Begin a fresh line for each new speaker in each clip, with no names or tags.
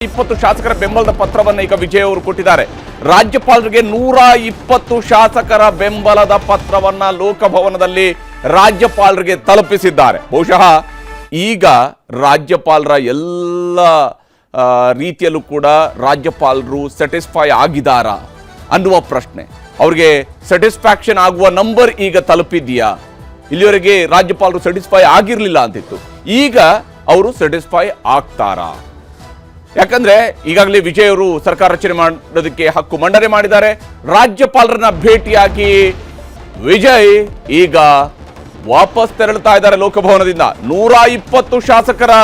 20 ಶಾಸಕರ ಬೆಂಬಲದ ಪತ್ರವನ್ನು ಈಗ ವಿಜಯ್ ಅವರು ಕೊಟ್ಟಿದ್ದಾರೆ. ರಾಜ್ಯಪಾಲರಿಗೆ 120 ಶಾಸಕರ ಬೆಂಬಲದ ಪತ್ರವನ್ನ ಲೋಕಭವನದಲ್ಲಿ ರಾಜ್ಯಪಾಲರಿಗೆ ತಲುಪಿಸಿದ್ದಾರೆ. ಬಹುಶಃ ಈಗ ರಾಜ್ಯಪಾಲರ ಎಲ್ಲ ರೀತಿಯಲ್ಲೂ ಕೂಡ ರಾಜ್ಯಪಾಲರು ಸ್ಯಾಟಿಸ್ಫೈ ಆಗಿದ್ದಾರಾ ಅನ್ನುವ ಪ್ರಶ್ನೆ. ಅವರಿಗೆ ಸ್ಯಾಟಿಸ್ಫ್ಯಾಕ್ಷನ್ ಆಗುವ ನಂಬರ್ ಈಗ ತಲುಪಿದೆಯಾ? ಇಲ್ಲಿವರೆಗೆ ರಾಜ್ಯಪಾಲರು ಸ್ಯಾಟಿಸ್ಫೈ ಆಗಿರಲಿಲ್ಲ ಅಂತಿತ್ತು, ಈಗ ಅವರು ಸ್ಯಾಟಿಸ್ಫೈ ಆಗ್ತಾರಾ? ಯಾಕಂದ್ರೆ ಈಗಾಗಲೇ ವಿಜಯ್ ಅವರು ಸರ್ಕಾರ ರಚನೆ ಮಾಡೋದಕ್ಕೆ ಹಕ್ಕು ಮಂಡನೆ ಮಾಡಿದ್ದಾರೆ. ರಾಜ್ಯಪಾಲರನ್ನ ಭೇಟಿಯಾಗಿ ವಿಜಯ್ ಈಗ ವಾಪಸ್ ತೆರಳುತ್ತಾ ಇದ್ದಾರೆ ಲೋಕಭವನದಿಂದ. 120 ಶಾಸಕರ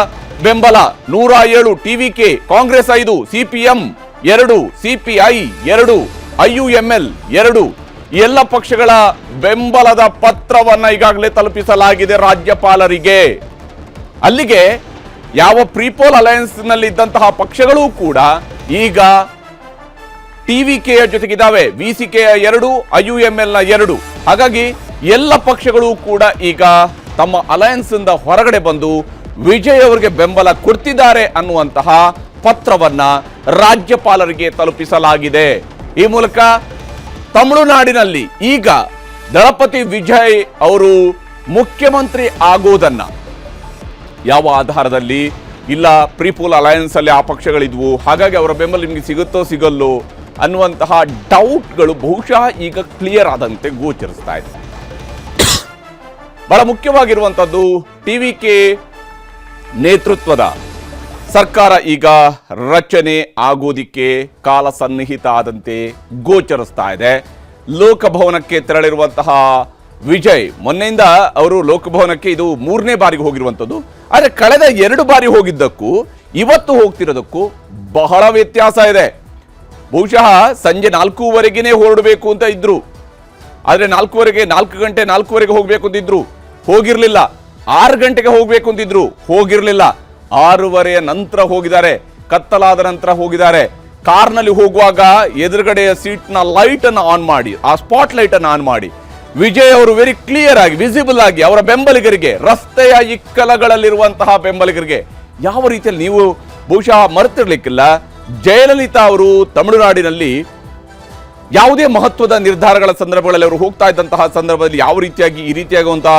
ಬೆಂಬಲ, 107 TVK, Congress 5, CPM 2, CPI 2, IUML 2 ಎಲ್ಲ ಪಕ್ಷಗಳ ಬೆಂಬಲದ ಪತ್ರವನ್ನ ಈಗಾಗಲೇ ತಲುಪಿಸಲಾಗಿದೆ ರಾಜ್ಯಪಾಲರಿಗೆ. ಅಲ್ಲಿಗೆ ಯಾವ ಪ್ರೀಪೋಲ್ ಅಲಯನ್ಸ್ ನಲ್ಲಿ ಇದ್ದಂತಹ ಪಕ್ಷಗಳು ಕೂಡ ಈಗ ಟಿವಿಕೆಯ ಜೊತೆಗಿದ್ದಾವೆ, ವಿಸಿಕೆಯ 2, IUML 2. ಹಾಗಾಗಿ ಎಲ್ಲ ಪಕ್ಷಗಳು ಕೂಡ ಈಗ ತಮ್ಮ ಅಲಯನ್ಸ್ ಇಂದ ಹೊರಗಡೆ ಬಂದು ವಿಜಯ್ ಅವರಿಗೆ ಬೆಂಬಲ ಕೊಡ್ತಿದ್ದಾರೆ ಅನ್ನುವಂತಹ ಪತ್ರವನ್ನ ರಾಜ್ಯಪಾಲರಿಗೆ ತಲುಪಿಸಲಾಗಿದೆ. ಈ ಮೂಲಕ ತಮಿಳುನಾಡಿನಲ್ಲಿ ಈಗ ದಳಪತಿ ವಿಜಯ್ ಅವರು ಮುಖ್ಯಮಂತ್ರಿ ಆಗೋದನ್ನ ಯಾವ ಆಧಾರದಲ್ಲಿ, ಇಲ್ಲ ಪ್ರೀಪೋಲ್ ಅಲಯನ್ಸ್ ಅಲ್ಲಿ ಆ ಪಕ್ಷಗಳಿದ್ವು, ಹಾಗಾಗಿ ಅವರ ಬೆಂಬಲ ನಿಮಗೆ ಸಿಗುತ್ತೋ ಸಿಗಲ್ಲೋ ಅನ್ನುವಂತಹ ಡೌಟ್ಗಳು ಬಹುಶಃ ಈಗ ಕ್ಲಿಯರ್ ಆದಂತೆ ಗೋಚರಿಸ್ತಾ ಇದೆ. ಬಹಳ ಮುಖ್ಯವಾಗಿರುವಂಥದ್ದು, ಟಿವಿಕೆ ನೇತೃತ್ವದ ಸರ್ಕಾರ ಈಗ ರಚನೆ ಆಗೋದಿಕ್ಕೆ ಕಾಲ ಸನ್ನಿಹಿತ ಆದಂತೆ ಗೋಚರಿಸ್ತಾ ಇದೆ. ಲೋಕಭವನಕ್ಕೆ ತೆರಳಿರುವಂತಹ ವಿಜಯ್, ಮೊನ್ನೆಯಿಂದ ಅವರು ಲೋಕಭವನಕ್ಕೆ ಇದು 3ನೇ ಬಾರಿಗೆ ಹೋಗಿರುವಂಥದ್ದು. ಆದರೆ ಕಳೆದ 2 ಬಾರಿ ಹೋಗಿದ್ದಕ್ಕೂ ಇವತ್ತು ಹೋಗ್ತಿರೋದಕ್ಕೂ ಬಹಳ ವ್ಯತ್ಯಾಸ ಇದೆ. ಬಹುಶಃ ಸಂಜೆ 4:15ನೇ ಹೊರಡಬೇಕು ಅಂತ ಇದ್ರು, ಆದರೆ 4 ಗಂಟೆ 4:15ಗೆ ಹೋಗ್ಬೇಕು ಅಂತಿದ್ರು, ಹೋಗಿರ್ಲಿಲ್ಲ. 6 ಗಂಟೆಗೆ ಹೋಗ್ಬೇಕು ಅಂತಿದ್ರು, ಹೋಗಿರ್ಲಿಲ್ಲ. 6:30 ನಂತರ ಹೋಗಿದ್ದಾರೆ, ಕತ್ತಲಾದ ನಂತರ ಹೋಗಿದ್ದಾರೆ. ಕಾರ್ನಲ್ಲಿ ಹೋಗುವಾಗ ಎದುರುಗಡೆಯ ಸೀಟ್ನ ಲೈಟ್ ಅನ್ನು ಆನ್ ಮಾಡಿ, ಆ ಸ್ಪಾಟ್ ಲೈಟ್ ಅನ್ನು ಆನ್ ಮಾಡಿ ವಿಜಯ್ ಅವರು ವೆರಿ ಕ್ಲಿಯರ್ ಆಗಿ, ವಿಸಿಬಲ್ ಆಗಿ ಅವರ ಬೆಂಬಲಿಗರಿಗೆ, ರಸ್ತೆಯ ಇಕ್ಕಲಗಳಲ್ಲಿರುವಂತಹ ಬೆಂಬಲಿಗರಿಗೆ ಯಾವ ರೀತಿಯಲ್ಲಿ, ನೀವು ಬಹುಶಃ ಮರೆತಿರ್ಲಿಕ್ಕಿಲ್ಲ, ಜಯಲಲಿತಾ ಅವರು ತಮಿಳುನಾಡಿನಲ್ಲಿ ಯಾವುದೇ ಮಹತ್ವದ ನಿರ್ಧಾರಗಳ ಸಂದರ್ಭಗಳಲ್ಲಿ ಅವರು ಹೋಗ್ತಾ ಇದ್ದಂತಹ ಸಂದರ್ಭದಲ್ಲಿ ಯಾವ ರೀತಿಯಾಗಿ ಈ ರೀತಿಯಾಗುವಂತಹ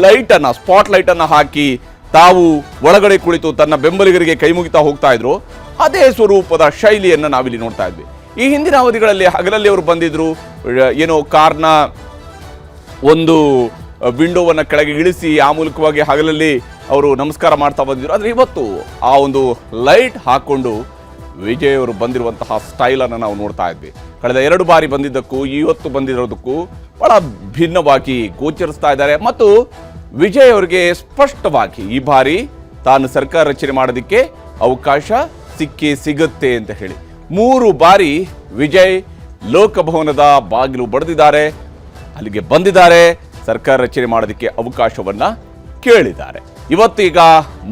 ಲೈಟ್ ಅನ್ನ, ಸ್ಪಾಟ್ ಲೈಟ್ ಅನ್ನ ಹಾಕಿ ತಾವು ಒಳಗಡೆ ಕುಳಿತು ತನ್ನ ಬೆಂಬಲಿಗರಿಗೆ ಕೈ ಮುಗಿತಾ ಹೋಗ್ತಾ ಇದ್ರು, ಅದೇ ಸ್ವರೂಪದ ಶೈಲಿಯನ್ನು ನಾವಿಲ್ಲಿ ನೋಡ್ತಾ ಇದ್ವಿ. ಈ ಹಿಂದಿನ ಅವಧಿಗಳಲ್ಲಿ ಹಗಲಲ್ಲಿ ಅವರು ಬಂದಿದ್ರು, ಏನೋ ಕಾರ್ನ ಒಂದು ವಿಂಡೋವನ್ನ ಕೆಳಗೆ ಇಳಿಸಿ ಆ ಮೂಲಕವಾಗಿ ಹಗಲಲ್ಲಿ ಅವರು ನಮಸ್ಕಾರ ಮಾಡ್ತಾ ಬಂದಿದ್ರು. ಆದರೆ ಇವತ್ತು ಆ ಒಂದು ಲೈಟ್ ಹಾಕೊಂಡು ವಿಜಯ್ ಅವರು ಬಂದಿರುವಂತಹ ಸ್ಟೈಲ್ ಅನ್ನು ನಾವು ನೋಡ್ತಾ ಇದ್ವಿ. ಕಳೆದ 2 ಬಾರಿ ಬಂದಿದ್ದಕ್ಕೂ ಇವತ್ತು ಬಂದಿರೋದಕ್ಕೂ ಬಹಳ ಭಿನ್ನವಾಗಿ ಗೋಚರಿಸ್ತಾ ಇದ್ದಾರೆ. ಮತ್ತು ವಿಜಯ್ ಅವರಿಗೆ ಸ್ಪಷ್ಟವಾಗಿ ಈ ಬಾರಿ ತಾನು ಸರ್ಕಾರ ರಚನೆ ಮಾಡೋದಕ್ಕೆ ಅವಕಾಶ ಸಿಗುತ್ತೆ ಅಂತ ಹೇಳಿ 3 ಬಾರಿ ವಿಜಯ್ ಲೋಕಭವನದ ಬಾಗಿಲು ಬಡಿದಿದ್ದಾರೆ, ಅಲ್ಲಿಗೆ ಬಂದಿದ್ದಾರೆ, ಸರ್ಕಾರ ರಚನೆ ಮಾಡೋದಕ್ಕೆ ಅವಕಾಶವನ್ನ ಕೇಳಿದ್ದಾರೆ. ಇವತ್ತೀಗ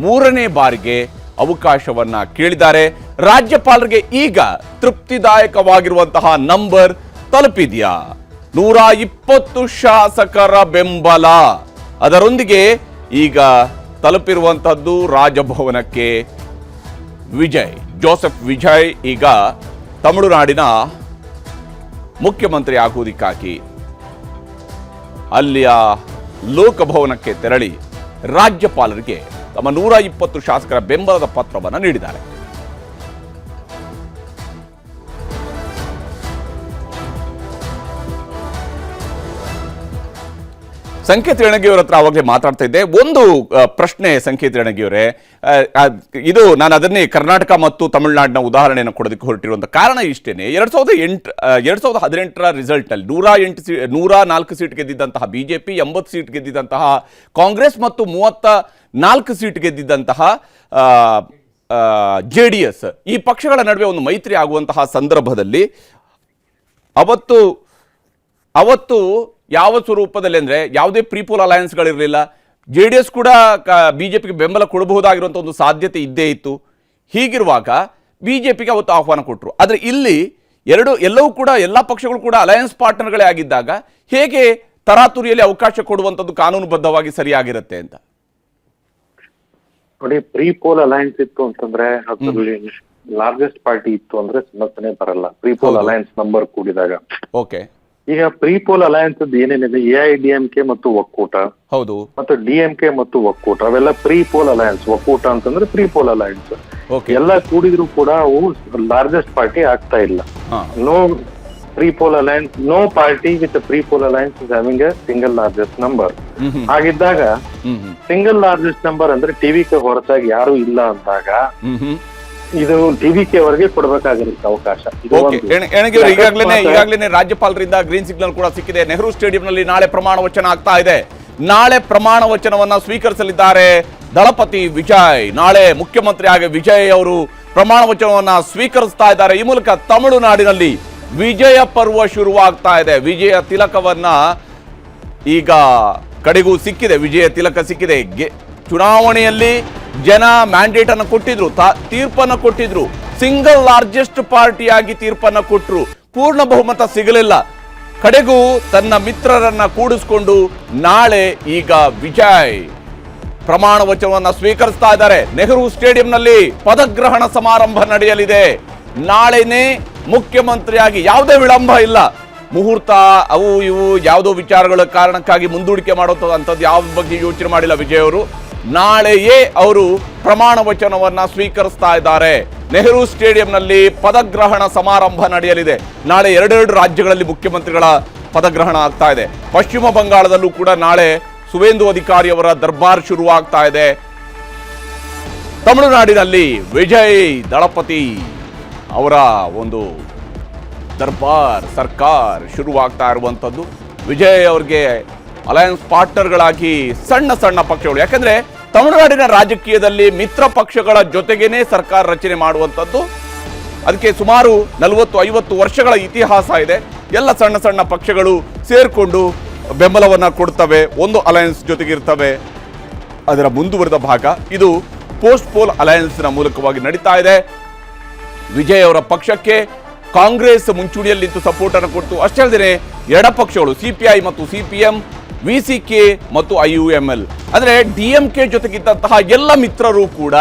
3ನೇ ಬಾರಿಗೆ ಅವಕಾಶವನ್ನ ಕೇಳಿದ್ದಾರೆ. ರಾಜ್ಯಪಾಲರಿಗೆ ಈಗ ತೃಪ್ತಿದಾಯಕವಾಗಿರುವಂತಹ ನಂಬರ್ ತಲುಪಿದೆಯಾ? 120 ಶಾಸಕರ ಬೆಂಬಲ, ಅದರೊಂದಿಗೆ ಈಗ ತಲುಪಿರುವಂತಹದ್ದು ರಾಜಭವನಕ್ಕೆ ವಿಜಯ್, ಜೋಸೆಫ್ ವಿಜಯ್ ಈಗ ತಮಿಳುನಾಡಿನ ಮುಖ್ಯಮಂತ್ರಿ ಆಗುವುದಕ್ಕಾಗಿ ಅಲ್ಲಿಯ ಲೋಕಭವನಕ್ಕೆ ತೆರಳಿ ರಾಜ್ಯಪಾಲರಿಗೆ ತಮ್ಮ 120 ಶಾಸಕರ ಬೆಂಬಲದ ಪತ್ರವನ್ನು ನೀಡಿದ್ದಾರೆ. ಸಂಕೇತ್ ರಣಗಿಯವರ ಹತ್ರ ಆವಾಗಲೇ ಮಾತಾಡ್ತಾ ಇದ್ದೆ. ಒಂದು ಪ್ರಶ್ನೆ ಸಂಕೇತ್ ರಣಗಿಯವರೇ, ಇದು ನಾನು ಅದನ್ನೇ ಕರ್ನಾಟಕ ಮತ್ತು ತಮಿಳುನಾಡಿನ ಉದಾಹರಣೆಯನ್ನು ಕೊಡೋದಕ್ಕೆ ಹೊರಟಿರುವಂಥ ಕಾರಣ ಇಷ್ಟೇನೆ. 2018ರ ರಿಸಲ್ಟ್ನಲ್ಲಿ 104 ಸೀಟ್ ಗೆದ್ದಿದ್ದಂತಹ ಬಿಜೆಪಿ, 80 ಸೀಟ್ ಗೆದ್ದಿದ್ದಂತಹ ಕಾಂಗ್ರೆಸ್ ಮತ್ತು 34 ಸೀಟ್ ಗೆದ್ದಿದ್ದಂತಹ JDS, ಈ ಪಕ್ಷಗಳ ನಡುವೆ ಒಂದು ಮೈತ್ರಿ ಆಗುವಂತಹ ಸಂದರ್ಭದಲ್ಲಿ ಅವತ್ತು ಯಾವ ಸ್ವರೂಪದಲ್ಲಿ ಅಂದರೆ ಯಾವುದೇ ಪ್ರೀಪೋಲ್ ಅಲಯನ್ಸ್ಗಳಿರಲಿಲ್ಲ. JDS ಕೂಡ ಬಿಜೆಪಿಗೆ ಬೆಂಬಲ ಕೊಡಬಹುದಾಗಿರುವಂಥ ಒಂದು ಸಾಧ್ಯತೆ ಇದ್ದೇ ಇತ್ತು. ಹೀಗಿರುವಾಗ ಬಿಜೆಪಿಗೆ ಅವತ್ತು ಆಹ್ವಾನ ಕೊಟ್ಟರು. ಆದರೆ ಇಲ್ಲಿ ಎಲ್ಲವೂ ಕೂಡ, ಎಲ್ಲ ಪಕ್ಷಗಳು ಕೂಡ ಅಲಯನ್ಸ್ ಪಾರ್ಟ್ನರ್ಗಳೇ ಆಗಿದ್ದಾಗ ಹೇಗೆ ತರಾತುರಿಯಲ್ಲಿ ಅವಕಾಶ ಕೊಡುವಂಥದ್ದು ಕಾನೂನುಬದ್ಧವಾಗಿ ಸರಿಯಾಗಿರುತ್ತೆ ಅಂತ?
ನೋಡಿ, ಪ್ರೀ ಪೋಲ್ ಅಲಯನ್ಸ್ ಇತ್ತು ಅಂತಂದ್ರೆ ಅದರಲ್ಲಿ ಲಾರ್ಜೆಸ್ಟ್ ಪಾರ್ಟಿ ಇತ್ತು ಅಂದ್ರೆ ಸಮಸ್ಯೆನೆ ಬರಲ್ಲ ಪ್ರೀಪೋಲ್ ಅಲಯನ್ಸ್ ನಂಬರ್ ಕೂಡಿದಾಗ.
ಓಕೆ,
ಈಗ ಪ್ರೀಪೋಲ್ ಅಲಯನ್ಸ್ ಏನೇನಿದೆ, ಎಐಡಿಎಂಕೆ ಮತ್ತು ಒಕ್ಕೂಟ,
ಹೌದು, ಮತ್ತು
ಡಿಎಂಕೆ ಮತ್ತು ಒಕ್ಕೂಟ, ಅವೆಲ್ಲ ಪ್ರೀಪೋಲ್ ಅಲಯನ್ಸ್. ಒಕ್ಕೂಟ ಅಂತಂದ್ರೆ ಪ್ರೀಪೋಲ್ ಅಲಯನ್ಸ್. ಎಲ್ಲ ಕೂಡಿದ್ರು ಕೂಡ ಅವು ಲಾರ್ಜೆಸ್ಟ್ ಪಾರ್ಟಿ ಆಗ್ತಾ ಇಲ್ಲ. No prepoll alliance, no party with prepoll alliance is having a single largest number. ಹಾಗಿದ್ದಾಗ ಸಿಂಗಲ್ ಲಾರ್ಜೆಸ್ಟ್ ನಂಬರ್ ಅಂದ್ರೆ ಟಿವಿಕೆ ಹೊರತಾಗಿ ಯಾರು ಇಲ್ಲ ಅಂದಾಗ ಇದು ಟಿವಿಕೆ ಅವರಿಗೆ ಕೊಡಬೇಕಾಗಿರುತ್ತೆ ಅವಕಾಶ.
ಈಗಾಗಲೇ ರಾಜ್ಯಪಾಲರಿಂದ ಗ್ರೀನ್ ಸಿಗ್ನಲ್ ಕೂಡ ಸಿಕ್ಕಿದೆ. ನೆಹರು ಸ್ಟೇಡಿಯಂನಲ್ಲಿ ನಾಳೆ ಪ್ರಮಾಣ ವಚನ ಆಗ್ತಾ ಇದೆ. ನಾಳೆ ಪ್ರಮಾಣ ವಚನವನ್ನ ಸ್ವೀಕರಿಸಲಿದ್ದಾರೆ ದಳಪತಿ ವಿಜಯ್. ನಾಳೆ ಮುಖ್ಯಮಂತ್ರಿ ಆಗಿ ವಿಜಯ್ ಅವರು ಪ್ರಮಾಣ ವಚನವನ್ನ ಸ್ವೀಕರಿಸ್ತಾ ಇದ್ದಾರೆ. ಈ ಮೂಲಕ ತಮಿಳುನಾಡಿನಲ್ಲಿ ವಿಜಯ ಪರ್ವ ಶುರುವಾಗ್ತಾ ಇದೆ. ವಿಜಯ ತಿಲಕವನ್ನ ಈಗ ಕಡೆಗೂ ಸಿಕ್ಕಿದೆ, ವಿಜಯ ತಿಲಕ ಸಿಕ್ಕಿದೆ. ಚುನಾವಣೆಯಲ್ಲಿ ಜನ ಮ್ಯಾಂಡೇಟ್ ಅನ್ನು ಕೊಟ್ಟಿದ್ರು, ತೀರ್ಪನ್ನು ಕೊಟ್ಟಿದ್ರು, ಸಿಂಗಲ್ ಲಾರ್ಜೆಸ್ಟ್ ಪಾರ್ಟಿಯಾಗಿ ತೀರ್ಪನ್ನು ಕೊಟ್ಟರು. ಪೂರ್ಣ ಬಹುಮತ ಸಿಗಲಿಲ್ಲ. ಕಡೆಗೂ ತನ್ನ ಮಿತ್ರರನ್ನ ಕೂಡಿಸಿಕೊಂಡು ನಾಳೆ ಈಗ ವಿಜಯ್ ಪ್ರಮಾಣ ವಚನವನ್ನ ಸ್ವೀಕರಿಸ್ತಾ ಇದ್ದಾರೆ. ನೆಹರು ಸ್ಟೇಡಿಯಂನಲ್ಲಿ ಪದಗ್ರಹಣ ಸಮಾರಂಭ ನಡೆಯಲಿದೆ. ನಾಳೆನೇ ಮುಖ್ಯಮಂತ್ರಿಯಾಗಿ ಯಾವುದೇ ವಿಳಂಬ ಇಲ್ಲ. ಮುಹೂರ್ತ ಅವು ಇವು ಯಾವುದೋ ವಿಚಾರಗಳ ಕಾರಣಕ್ಕಾಗಿ ಮುಂದೂಡಿಕೆ ಮಾಡೋಂಥದ್ದು ಯಾವ ಬಗ್ಗೆ ಯೋಚನೆ ಮಾಡಿಲ್ಲ ವಿಜಯ್ ಅವರು. ನಾಳೆಯೇ ಅವರು ಪ್ರಮಾಣ ವಚನವನ್ನ ಸ್ವೀಕರಿಸ್ತಾ ಇದ್ದಾರೆ. ನೆಹರು ಸ್ಟೇಡಿಯಂನಲ್ಲಿ ಪದಗ್ರಹಣ ಸಮಾರಂಭ ನಡೆಯಲಿದೆ. ನಾಳೆ ಎರಡೆರಡು ರಾಜ್ಯಗಳಲ್ಲಿ ಮುಖ್ಯಮಂತ್ರಿಗಳ ಪದಗ್ರಹಣ ಆಗ್ತಾ ಇದೆ. ಪಶ್ಚಿಮ ಬಂಗಾಳದಲ್ಲೂ ಕೂಡ ನಾಳೆ ಸುವೇಂದು ಅಧಿಕಾರಿ ಅವರ ದರ್ಬಾರ್ ಶುರುವಾಗ್ತಾ ಇದೆ. ತಮಿಳುನಾಡಿನಲ್ಲಿ ವಿಜಯ್ ದಳಪತಿ ಅವರ ಒಂದು ದರ್ಬಾರ್ ಸರ್ಕಾರ್ ಶುರುವಾಗ್ತಾ ಇರುವಂಥದ್ದು. ವಿಜಯ್ ಅವರಿಗೆ ಅಲಯನ್ಸ್ ಪಾರ್ಟ್ನರ್ಗಳಾಗಿ ಸಣ್ಣ ಸಣ್ಣ ಪಕ್ಷಗಳು, ಯಾಕಂದ್ರೆ ತಮಿಳುನಾಡಿನ ರಾಜಕೀಯದಲ್ಲಿ ಮಿತ್ರ ಪಕ್ಷಗಳ ಜೊತೆಗೇನೆ ಸರ್ಕಾರ ರಚನೆ ಮಾಡುವಂಥದ್ದು. ಅದಕ್ಕೆ ಸುಮಾರು 40-50 ವರ್ಷಗಳ ಇತಿಹಾಸ ಇದೆ. ಎಲ್ಲ ಸಣ್ಣ ಸಣ್ಣ ಪಕ್ಷಗಳು ಸೇರ್ಕೊಂಡು ಬೆಂಬಲವನ್ನ ಕೊಡ್ತವೆ, ಒಂದು ಅಲಯನ್ಸ್ ಜೊತೆಗಿರ್ತವೆ. ಅದರ ಮುಂದುವರೆದ ಭಾಗ ಇದು ಪೋಸ್ಟ್ ಪೋಲ್ ಅಲಯನ್ಸ್ನ ಮೂಲಕವಾಗಿ ನಡೀತಾ ಇದೆ. ವಿಜಯ್ ಅವರ ಪಕ್ಷಕ್ಕೆ ಕಾಂಗ್ರೆಸ್ ಮುಂಚೂಣಿಯಲ್ಲಿ ನಿಂತು ಸಪೋರ್ಟ್ ಅನ್ನು ಕೊಡ್ತು. ಅಷ್ಟೇ ಅಲ್ಲದೆ ಎಡ ಪಕ್ಷಗಳು ಸಿಪಿಐ ಮತ್ತು ಸಿಪಿಎಂ, ವಿಸಿಕೆ ಮತ್ತು IUML ಅಂದ್ರೆ ಡಿಎಂಕೆ ಜೊತೆಗಿದ್ದಂತಹ ಎಲ್ಲ ಮಿತ್ರರು ಕೂಡ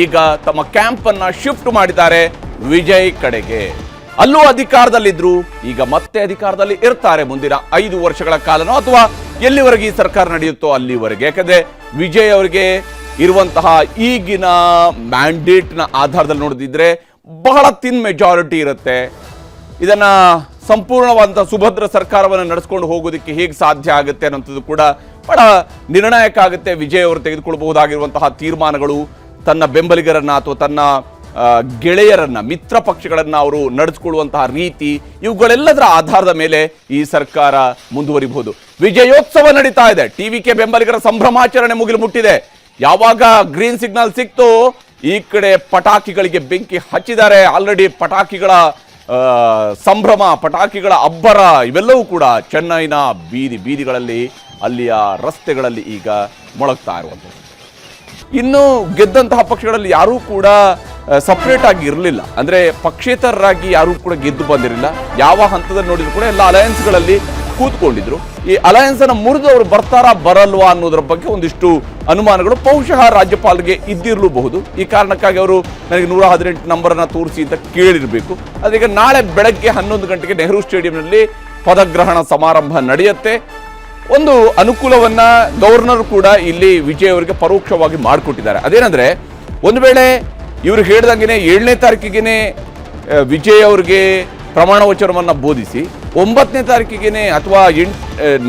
ಈಗ ತಮ್ಮ ಕ್ಯಾಂಪ್ ಅನ್ನ ಶಿಫ್ಟ್ ಮಾಡಿದ್ದಾರೆ ವಿಜಯ್ ಕಡೆಗೆ. ಅಲ್ಲೂ ಅಧಿಕಾರದಲ್ಲಿದ್ರು, ಈಗ ಮತ್ತೆ ಅಧಿಕಾರದಲ್ಲಿ ಇರ್ತಾರೆ ಮುಂದಿನ 5 ವರ್ಷಗಳ ಕಾಲನೋ ಅಥವಾ ಎಲ್ಲಿವರೆಗೆ ಈ ಸರ್ಕಾರ ನಡೆಯುತ್ತೋ ಅಲ್ಲಿವರೆಗೆ. ಯಾಕಂದ್ರೆ ವಿಜಯ್ ಅವರಿಗೆ ಇರುವಂತಹ ಈಗಿನ ಮ್ಯಾಂಡೇಟ್ನ ಆಧಾರದಲ್ಲಿ ನೋಡಿದ್ರೆ ಬಹಳ ಥಿನ್ ಮೆಜಾರಿಟಿ ಇರುತ್ತೆ. ಇದನ್ನ ಸಂಪೂರ್ಣವಾದಂತಹ ಸುಭದ್ರ ಸರ್ಕಾರವನ್ನು ನಡೆಸ್ಕೊಂಡು ಹೋಗೋದಕ್ಕೆ ಹೇಗೆ ಸಾಧ್ಯ ಆಗುತ್ತೆ ಅನ್ನೋಂಥದ್ದು ಕೂಡ ಬಹಳ ನಿರ್ಣಾಯಕ ಆಗುತ್ತೆ. ವಿಜಯ್ ಅವರು ತೆಗೆದುಕೊಳ್ಳಬಹುದಾಗಿರುವಂತಹ ತೀರ್ಮಾನಗಳು, ತನ್ನ ಬೆಂಬಲಿಗರನ್ನ ಅಥವಾ ತನ್ನ ಗೆಳೆಯರನ್ನ, ಮಿತ್ರ ಪಕ್ಷಗಳನ್ನ ಅವರು ನಡೆಸಿಕೊಳ್ಳುವಂತಹ ರೀತಿ, ಇವುಗಳೆಲ್ಲದರ ಆಧಾರದ ಮೇಲೆ ಈ ಸರ್ಕಾರ ಮುಂದುವರಿಬಹುದು. ವಿಜಯೋತ್ಸವ ನಡೀತಾ ಇದೆ. ಟಿವಿಕೆ ಬೆಂಬಲಿಗರ ಸಂಭ್ರಮಾಚರಣೆ ಮುಗಿಲು ಮುಟ್ಟಿದೆ. ಯಾವಾಗ ಗ್ರೀನ್ ಸಿಗ್ನಲ್ ಸಿಕ್ತು, ಈ ಕಡೆ ಪಟಾಕಿಗಳಿಗೆ ಬೆಂಕಿ ಹಚ್ಚಿದ್ದಾರೆ. ಆಲ್ರೆಡಿ ಪಟಾಕಿಗಳ ಸಂಭ್ರಮ, ಪಟಾಕಿಗಳ ಅಬ್ಬರ ಇವೆಲ್ಲವೂ ಕೂಡ ಚೆನ್ನೈನ ಬೀದಿಗಳಲ್ಲಿ, ಅಲ್ಲಿಯ ರಸ್ತೆಗಳಲ್ಲಿ ಈಗ ಮೊಳಗ್ತಾ ಇರುವಂಥದ್ದು. ಇನ್ನು ಗೆದ್ದಂತಹ ಪಕ್ಷಗಳಲ್ಲಿ ಯಾರೂ ಕೂಡ ಸಪ್ರೇಟ್ ಆಗಿ ಇರಲಿಲ್ಲ, ಅಂದ್ರೆ ಪಕ್ಷೇತರರಾಗಿ ಯಾರೂ ಕೂಡ ಗೆದ್ದು ಬಂದಿರಲಿಲ್ಲ. ಯಾವ ಹಂತದಲ್ಲಿ ನೋಡಿದ್ರು ಕೂಡ ಎಲ್ಲ ಅಲಯನ್ಸ್ಗಳಲ್ಲಿ ಕೂತ್ಕೊಂಡಿದ್ರು. ಈ ಅಲಯನ್ಸ್ ಅನ್ನು ಮುರಿದು ಅವರು ಬರ್ತಾರಾ ಬರಲ್ವಾ ಅನ್ನೋದ್ರ ಬಗ್ಗೆ ಒಂದಿಷ್ಟು ಅನುಮಾನಗಳು ಬಹುಶಃ ರಾಜ್ಯಪಾಲರಿಗೆ ಇದ್ದಿರಲೂಬಹುದು. ಈ ಕಾರಣಕ್ಕಾಗಿ ಅವರು ನನಗೆ 118 ನಂಬರನ್ನು ತೋರಿಸಿ ಅಂತ ಕೇಳಿರಬೇಕು. ಅದೀಗ ನಾಳೆ ಬೆಳಗ್ಗೆ 11 ಗಂಟೆಗೆ ನೆಹರು ಸ್ಟೇಡಿಯಂನಲ್ಲಿ ಪದಗ್ರಹಣ ಸಮಾರಂಭ ನಡೆಯುತ್ತೆ. ಒಂದು ಅನುಕೂಲವನ್ನ ಗವರ್ನರ್ ಕೂಡ ಇಲ್ಲಿ ವಿಜಯ್ ಅವರಿಗೆ ಪರೋಕ್ಷವಾಗಿ ಮಾಡಿಕೊಟ್ಟಿದ್ದಾರೆ. ಅದೇನಂದ್ರೆ, ಒಂದು ವೇಳೆ ಇವರು ಹೇಳಿದಂಗೆ 7ನೇ ತಾರೀಕಿಗೆ ವಿಜಯ್ ಅವರಿಗೆ ಪ್ರಮಾಣ ವಚನವನ್ನು ಬೋಧಿಸಿ 9ನೇ ತಾರೀಕಿಗೆ ಅಥವಾ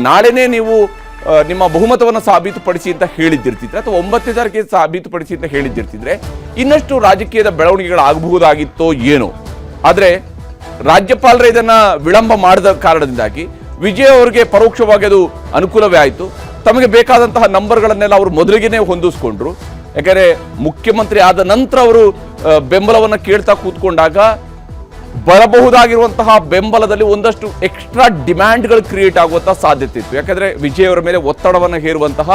ನಾಳೆನೇ ನೀವು ನಿಮ್ಮ ಬಹುಮತವನ್ನು ಸಾಬೀತುಪಡಿಸಿ ಅಂತ ಹೇಳಿದ್ದಿರ್ತಿದ್ರೆ, ಅಥವಾ 9ನೇ ತಾರೀಕಿಗೆ ಸಾಬೀತುಪಡಿಸಿ ಅಂತ ಹೇಳಿದ್ದಿರ್ತಿದ್ರೆ ಇನ್ನಷ್ಟು ರಾಜಕೀಯದ ಬೆಳವಣಿಗೆಗಳಾಗಬಹುದಾಗಿತ್ತೋ ಏನೋ. ಆದರೆ ರಾಜ್ಯಪಾಲರೇ ಇದನ್ನ ವಿಳಂಬ ಮಾಡಿದ ಕಾರಣದಿಂದಾಗಿ ವಿಜಯ್ ಅವರಿಗೆ ಪರೋಕ್ಷವಾಗಿ ಅದು ಅನುಕೂಲವೇ ಆಯಿತು. ತಮಗೆ ಬೇಕಾದಂತಹ ನಂಬರ್ಗಳನ್ನೆಲ್ಲ ಅವರು ಮೊದಲಿಗೆನೇ ಹೊಂದಿಸ್ಕೊಂಡ್ರು. ಯಾಕಂದರೆ ಮುಖ್ಯಮಂತ್ರಿ ಆದ ನಂತರ ಅವರು ಬೆಂಬಲವನ್ನು ಕೇಳ್ತಾ ಕೂತ್ಕೊಂಡಾಗ ಬರಬಹುದಾಗಿರುವಂತಹ ಬೆಂಬಲದಲ್ಲಿ ಒಂದಷ್ಟು ಎಕ್ಸ್ಟ್ರಾ ಡಿಮ್ಯಾಂಡ್ಗಳು ಕ್ರಿಯೇಟ್ ಆಗುವಂತಹ ಸಾಧ್ಯತೆ ಇತ್ತು. ಯಾಕಂದ್ರೆ ವಿಜಯ್ ಅವರ ಮೇಲೆ ಒತ್ತಡವನ್ನು ಹೇರುವಂತಹ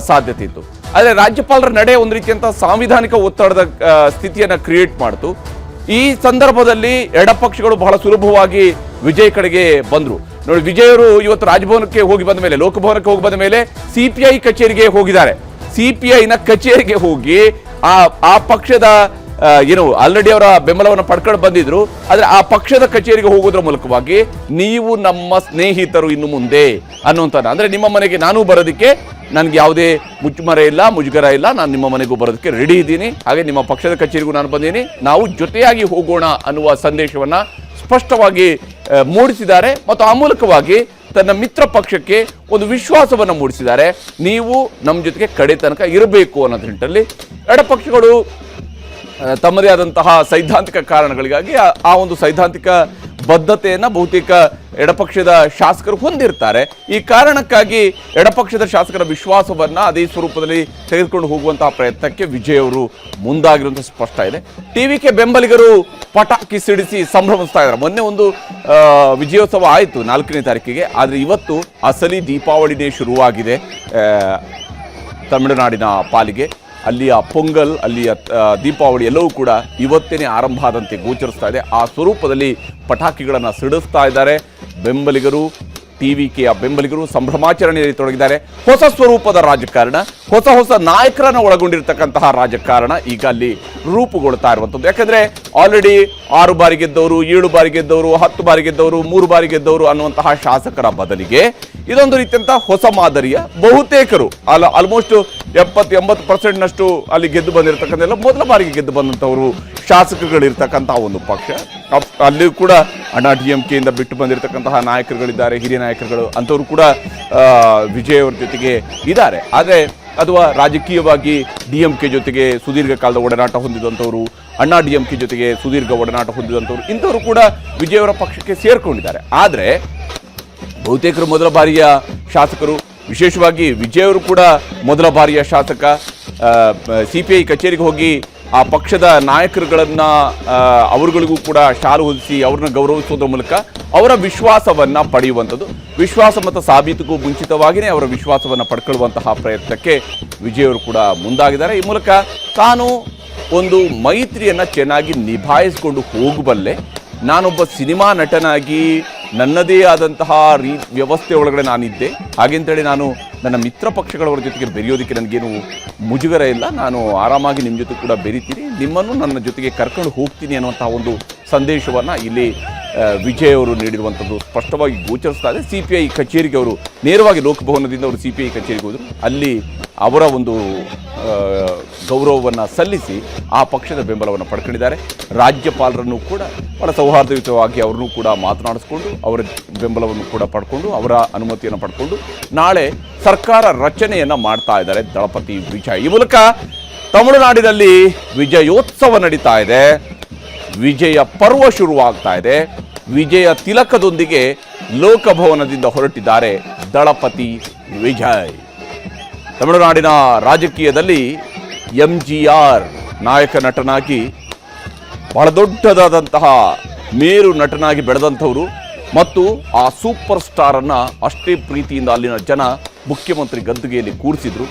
ಸಾಧ್ಯತೆ ಇತ್ತು. ಆದರೆ ರಾಜ್ಯಪಾಲರ ನಡೆ ಒಂದು ರೀತಿಯಂತಹ ಸಾಂವಿಧಾನಿಕ ಒತ್ತಡದ ಸ್ಥಿತಿಯನ್ನು ಕ್ರಿಯೇಟ್ ಮಾಡಿತು. ಈ ಸಂದರ್ಭದಲ್ಲಿ ಎಡಪಕ್ಷಗಳು ಬಹಳ ಸುಲಭವಾಗಿ ವಿಜಯ್ ಕಡೆಗೆ ಬಂದ್ರು. ನೋಡಿ, ವಿಜಯ್ ಅವರು ಇವತ್ತು ರಾಜಭವನಕ್ಕೆ ಹೋಗಿ ಬಂದ ಮೇಲೆ, ಲೋಕಭವನಕ್ಕೆ ಹೋಗಿ ಬಂದ ಮೇಲೆ ಸಿಪಿಐ ಕಚೇರಿಗೆ ಹೋಗಿದ್ದಾರೆ. ಸಿಪಿಐನ ಕಚೇರಿಗೆ ಹೋಗಿ ಆ ಪಕ್ಷದ ಏನು ಆಲ್ರೆಡಿ ಅವರ ಬೆಂಬಲವನ್ನು ಪಡ್ಕೊಂಡು ಬಂದಿದ್ರು. ಆದರೆ ಆ ಪಕ್ಷದ ಕಚೇರಿಗೆ ಹೋಗೋದ್ರ ಮೂಲಕವಾಗಿ ನೀವು ನಮ್ಮ ಸ್ನೇಹಿತರು ಇನ್ನು ಮುಂದೆ ಅನ್ನುವಂಥ, ಅಂದರೆ ನಿಮ್ಮ ಮನೆಗೆ ನಾನು ಬರೋದಕ್ಕೆ ನನಗೆ ಯಾವುದೇ ಮುಚ್ಚುಮರೆ ಇಲ್ಲ, ಮುಜುಗರ ಇಲ್ಲ, ನಾನು ನಿಮ್ಮ ಮನೆಗೂ ಬರೋದಕ್ಕೆ ರೆಡಿ ಇದ್ದೀನಿ, ಹಾಗೆ ನಿಮ್ಮ ಪಕ್ಷದ ಕಚೇರಿಗೂ ನಾನು ಬಂದೀನಿ, ನಾವು ಜೊತೆಯಾಗಿ ಹೋಗೋಣ ಅನ್ನುವ ಸಂದೇಶವನ್ನು ಸ್ಪಷ್ಟವಾಗಿ ಮೂಡಿಸಿದ್ದಾರೆ. ಮತ್ತು ಆ ಮೂಲಕವಾಗಿ ತನ್ನ ಮಿತ್ರ ಪಕ್ಷಕ್ಕೆ ಒಂದು ವಿಶ್ವಾಸವನ್ನು ಮೂಡಿಸಿದ್ದಾರೆ. ನೀವು ನಮ್ಮ ಜೊತೆಗೆ ಕಡೆ ತನಕ ಇರಬೇಕು ಅನ್ನೋದ್ರ ನಿಟ್ಟಿನಲ್ಲಿ ಎಡಪಕ್ಷಗಳು ತಮ್ಮದೇ ಆದಂತಹ ಸೈದ್ಧಾಂತಿಕ ಕಾರಣಗಳಿಗಾಗಿ ಆ ಒಂದು ಸೈದ್ಧಾಂತಿಕ ಬದ್ಧತೆಯನ್ನು ಬಹುತೇಕ ಎಡಪಕ್ಷದ ಶಾಸಕರು ಹೊಂದಿರ್ತಾರೆ. ಈ ಕಾರಣಕ್ಕಾಗಿ ಎಡಪಕ್ಷದ ಶಾಸಕರ ವಿಶ್ವಾಸವನ್ನು ಅದೇ ಸ್ವರೂಪದಲ್ಲಿ ತೆಗೆದುಕೊಂಡು ಹೋಗುವಂತಹ ಪ್ರಯತ್ನಕ್ಕೆ ವಿಜಯ್ ಅವರು ಮುಂದಾಗಿರುವಂಥ ಸ್ಪಷ್ಟ ಇದೆ. ಟಿವಿಕೆ ಬೆಂಬಲಿಗರು ಪಟಾಕಿ ಸಿಡಿಸಿ ಸಂಭ್ರಮಿಸ್ತಾ ಇದ್ದಾರೆ. ಮೊನ್ನೆ ಒಂದು ವಿಜಯೋತ್ಸವ ಆಯಿತು 4ನೇ ತಾರೀಕಿಗೆ, ಆದರೆ ಇವತ್ತು ಅಸಲಿ ದೀಪಾವಳಿನೇ ಶುರುವಾಗಿದೆ ತಮಿಳುನಾಡಿನ ಪಾಲಿಗೆ. ಅಲ್ಲಿಯ ಪೊಂಗಲ್, ಅಲ್ಲಿಯ ದೀಪಾವಳಿ ಎಲ್ಲವೂ ಕೂಡ ಇವತ್ತೇನೆ ಆರಂಭ ಆದಂತೆ ಗೋಚರಿಸ್ತಾ ಇದೆ. ಆ ಸ್ವರೂಪದಲ್ಲಿ ಪಟಾಕಿಗಳನ್ನು ಸಿಡಿಸ್ತಾ ಇದ್ದಾರೆ ಬೆಂಬಲಿಗರು. ಟಿವಿಕೆಯ ಬೆಂಬಲಿಗರು ಸಂಭ್ರಮಾಚರಣೆಯಲ್ಲಿ ತೊಡಗಿದ್ದಾರೆ. ಹೊಸ ಸ್ವರೂಪದ ರಾಜಕಾರಣ, ಹೊಸ ನಾಯಕರನ್ನು ಒಳಗೊಂಡಿರ್ತಕ್ಕಂತಹ ರಾಜಕಾರಣ ಈಗ ಅಲ್ಲಿ ರೂಪುಗೊಳ್ತಾ ಇರುವಂಥದ್ದು. ಯಾಕಂದರೆ ಆಲ್ರೆಡಿ 6 ಬಾರಿ ಗೆದ್ದವರು, 7 ಬಾರಿ ಗೆದ್ದವರು, 10 ಬಾರಿ ಗೆದ್ದವರು, 3 ಬಾರಿ ಗೆದ್ದವರು ಅನ್ನುವಂತಹ ಶಾಸಕರ ಬದಲಿಗೆ ಇದೊಂದು ರೀತಿಯಂಥ ಹೊಸ ಮಾದರಿಯ ಬಹುತೇಕರು ಆಲ್ಮೋಸ್ಟ್ 70-80% ಅಲ್ಲಿ ಗೆದ್ದು ಬಂದಿರತಕ್ಕಂಥ ಮೊದಲ ಬಾರಿಗೆ ಗೆದ್ದು ಬಂದಂಥವರು ಶಾಸಕರುಗಳಿರ್ತಕ್ಕಂತಹ ಒಂದು ಪಕ್ಷ. ಅಲ್ಲಿಯೂ ಕೂಡ ಅಣ್ಣಾ DMK ಇಂದ ಬಿಟ್ಟು ಬಂದಿರತಕ್ಕಂತಹ ನಾಯಕರುಗಳಿದ್ದಾರೆ, ಹಿರಿಯ ನಾಯಕರುಗಳು ಅಂಥವರು ಕೂಡ ವಿಜಯ್ ಅವ್ರ ಜೊತೆಗೆ ಇದ್ದಾರೆ. ಆದರೆ ಅಥವಾ ರಾಜಕೀಯವಾಗಿ DMK ಜೊತೆಗೆ ಸುದೀರ್ಘ ಕಾಲದ ಒಡನಾಟ ಹೊಂದಿದಂಥವರು, ಅಣ್ಣಾ DMK ಜೊತೆಗೆ ಸುದೀರ್ಘ ಒಡನಾಟ ಹೊಂದಿದಂಥವರು ಇಂಥವರು ಕೂಡ ವಿಜಯ್ ಅವರ ಪಕ್ಷಕ್ಕೆ ಸೇರ್ಕೊಂಡಿದ್ದಾರೆ. ಆದರೆ ಬಹುತೇಕರು ಮೊದಲ ಬಾರಿಯ ಶಾಸಕರು, ವಿಶೇಷವಾಗಿ ವಿಜಯ್ ಅವರು ಕೂಡ ಮೊದಲ ಬಾರಿಯ ಶಾಸಕ. CPI ಕಚೇರಿಗೆ ಹೋಗಿ ಆ ಪಕ್ಷದ ನಾಯಕರುಗಳನ್ನು ಅವರುಗಳಿಗೂ ಕೂಡ ಶಾಲು ಹೊದಿಸಿ ಅವ್ರನ್ನ ಗೌರವಿಸೋದ್ರ ಮೂಲಕ ಅವರ ವಿಶ್ವಾಸವನ್ನು ಪಡೆಯುವಂಥದ್ದು, ವಿಶ್ವಾಸ ಮತ್ತು ಸಾಬೀತಿಗೂ ಮುಂಚಿತವಾಗಿಯೇ ಅವರ ವಿಶ್ವಾಸವನ್ನು ಪಡ್ಕೊಳ್ಳುವಂತಹ ಪ್ರಯತ್ನಕ್ಕೆ ವಿಜಯ್ ಅವರು ಕೂಡ ಮುಂದಾಗಿದ್ದಾರೆ. ಈ ಮೂಲಕ ತಾನು ಒಂದು ಮೈತ್ರಿಯನ್ನು ಚೆನ್ನಾಗಿ ನಿಭಾಯಿಸಿಕೊಂಡು ಹೋಗಬಲ್ಲೆ, ನಾನೊಬ್ಬ ಸಿನಿಮಾ ನಟನಾಗಿ ನನ್ನದೇ ಆದಂತಹ ವ್ಯವಸ್ಥೆ ಒಳಗಡೆ ನಾನಿದ್ದೆ, ಹಾಗೆಂತೇಳಿ ನಾನು ನನ್ನ ಮಿತ್ರ ಪಕ್ಷಗಳವರ ಜೊತೆಗೆ ಬೆರೆಯೋದಕ್ಕೆ ನನಗೇನು ಮುಜುಗರ ಇಲ್ಲ, ನಾನು ಆರಾಮಾಗಿ ನಿಮ್ಮ ಜೊತೆ ಕೂಡ ಬೆರಿತೀನಿ, ನಿಮ್ಮನ್ನು ನನ್ನ ಜೊತೆಗೆ ಕರ್ಕೊಂಡು ಹೋಗ್ತೀನಿ ಅನ್ನುವಂತಹ ಒಂದು ಸಂದೇಶವನ್ನು ಇಲ್ಲಿ ವಿಜಯ್ ಅವರು ನೀಡಿರುವಂಥದ್ದು ಸ್ಪಷ್ಟವಾಗಿ ಗೋಚರಿಸ್ತಾ ಇದೆ. CPI ಕಚೇರಿಗೆ ಅವರು ನೇರವಾಗಿ ಲೋಕಭವನದಿಂದ ಅವರು CPI ಕಚೇರಿಗೆ ಹೋದರು. ಅಲ್ಲಿ ಅವರ ಒಂದು ಗೌರವವನ್ನು ಸಲ್ಲಿಸಿ ಆ ಪಕ್ಷದ ಬೆಂಬಲವನ್ನು ಪಡ್ಕೊಂಡಿದ್ದಾರೆ. ರಾಜ್ಯಪಾಲರನ್ನು ಕೂಡ ಬಹಳ ಸೌಹಾರ್ದಯುತವಾಗಿ ಅವರನ್ನು ಕೂಡ ಮಾತನಾಡಿಸ್ಕೊಂಡು ಅವರ ಬೆಂಬಲವನ್ನು ಕೂಡ ಪಡ್ಕೊಂಡು ಅವರ ಅನುಮತಿಯನ್ನು ಪಡ್ಕೊಂಡು ನಾಳೆ ಸರ್ಕಾರ ರಚನೆಯನ್ನು ಮಾಡ್ತಾ ಇದ್ದಾರೆ ದಳಪತಿ ವಿಜಯ್. ಈ ಮೂಲಕ ತಮಿಳುನಾಡಿನಲ್ಲಿ ವಿಜಯೋತ್ಸವ ನಡೀತಾ ಇದೆ, ವಿಜಯ ಪರ್ವ ಶುರುವಾಗ್ತಾ ಇದೆ. ವಿಜಯ ತಿಲಕದೊಂದಿಗೆ ಲೋಕಭವನದಿಂದ ಹೊರಟಿದ್ದಾರೆ ದಳಪತಿ ವಿಜಯ್. ತಮಿಳುನಾಡಿನ ರಾಜಕೀಯದಲ್ಲಿ MGR ನಾಯಕ ನಟನಾಗಿ ಬಹಳ ದೊಡ್ಡದಾದಂತಹ ಮೇರು ನಟನಾಗಿ ಬೆಳೆದಂಥವರು ಮತ್ತು ಆ ಸೂಪರ್ ಸ್ಟಾರನ್ನು ಅಷ್ಟೇ ಪ್ರೀತಿಯಿಂದ ಅಲ್ಲಿನ ಜನ ಮುಖ್ಯಮಂತ್ರಿ ಗದ್ದುಗೆಯಲ್ಲಿ ಕೂರಿಸಿದ್ರು.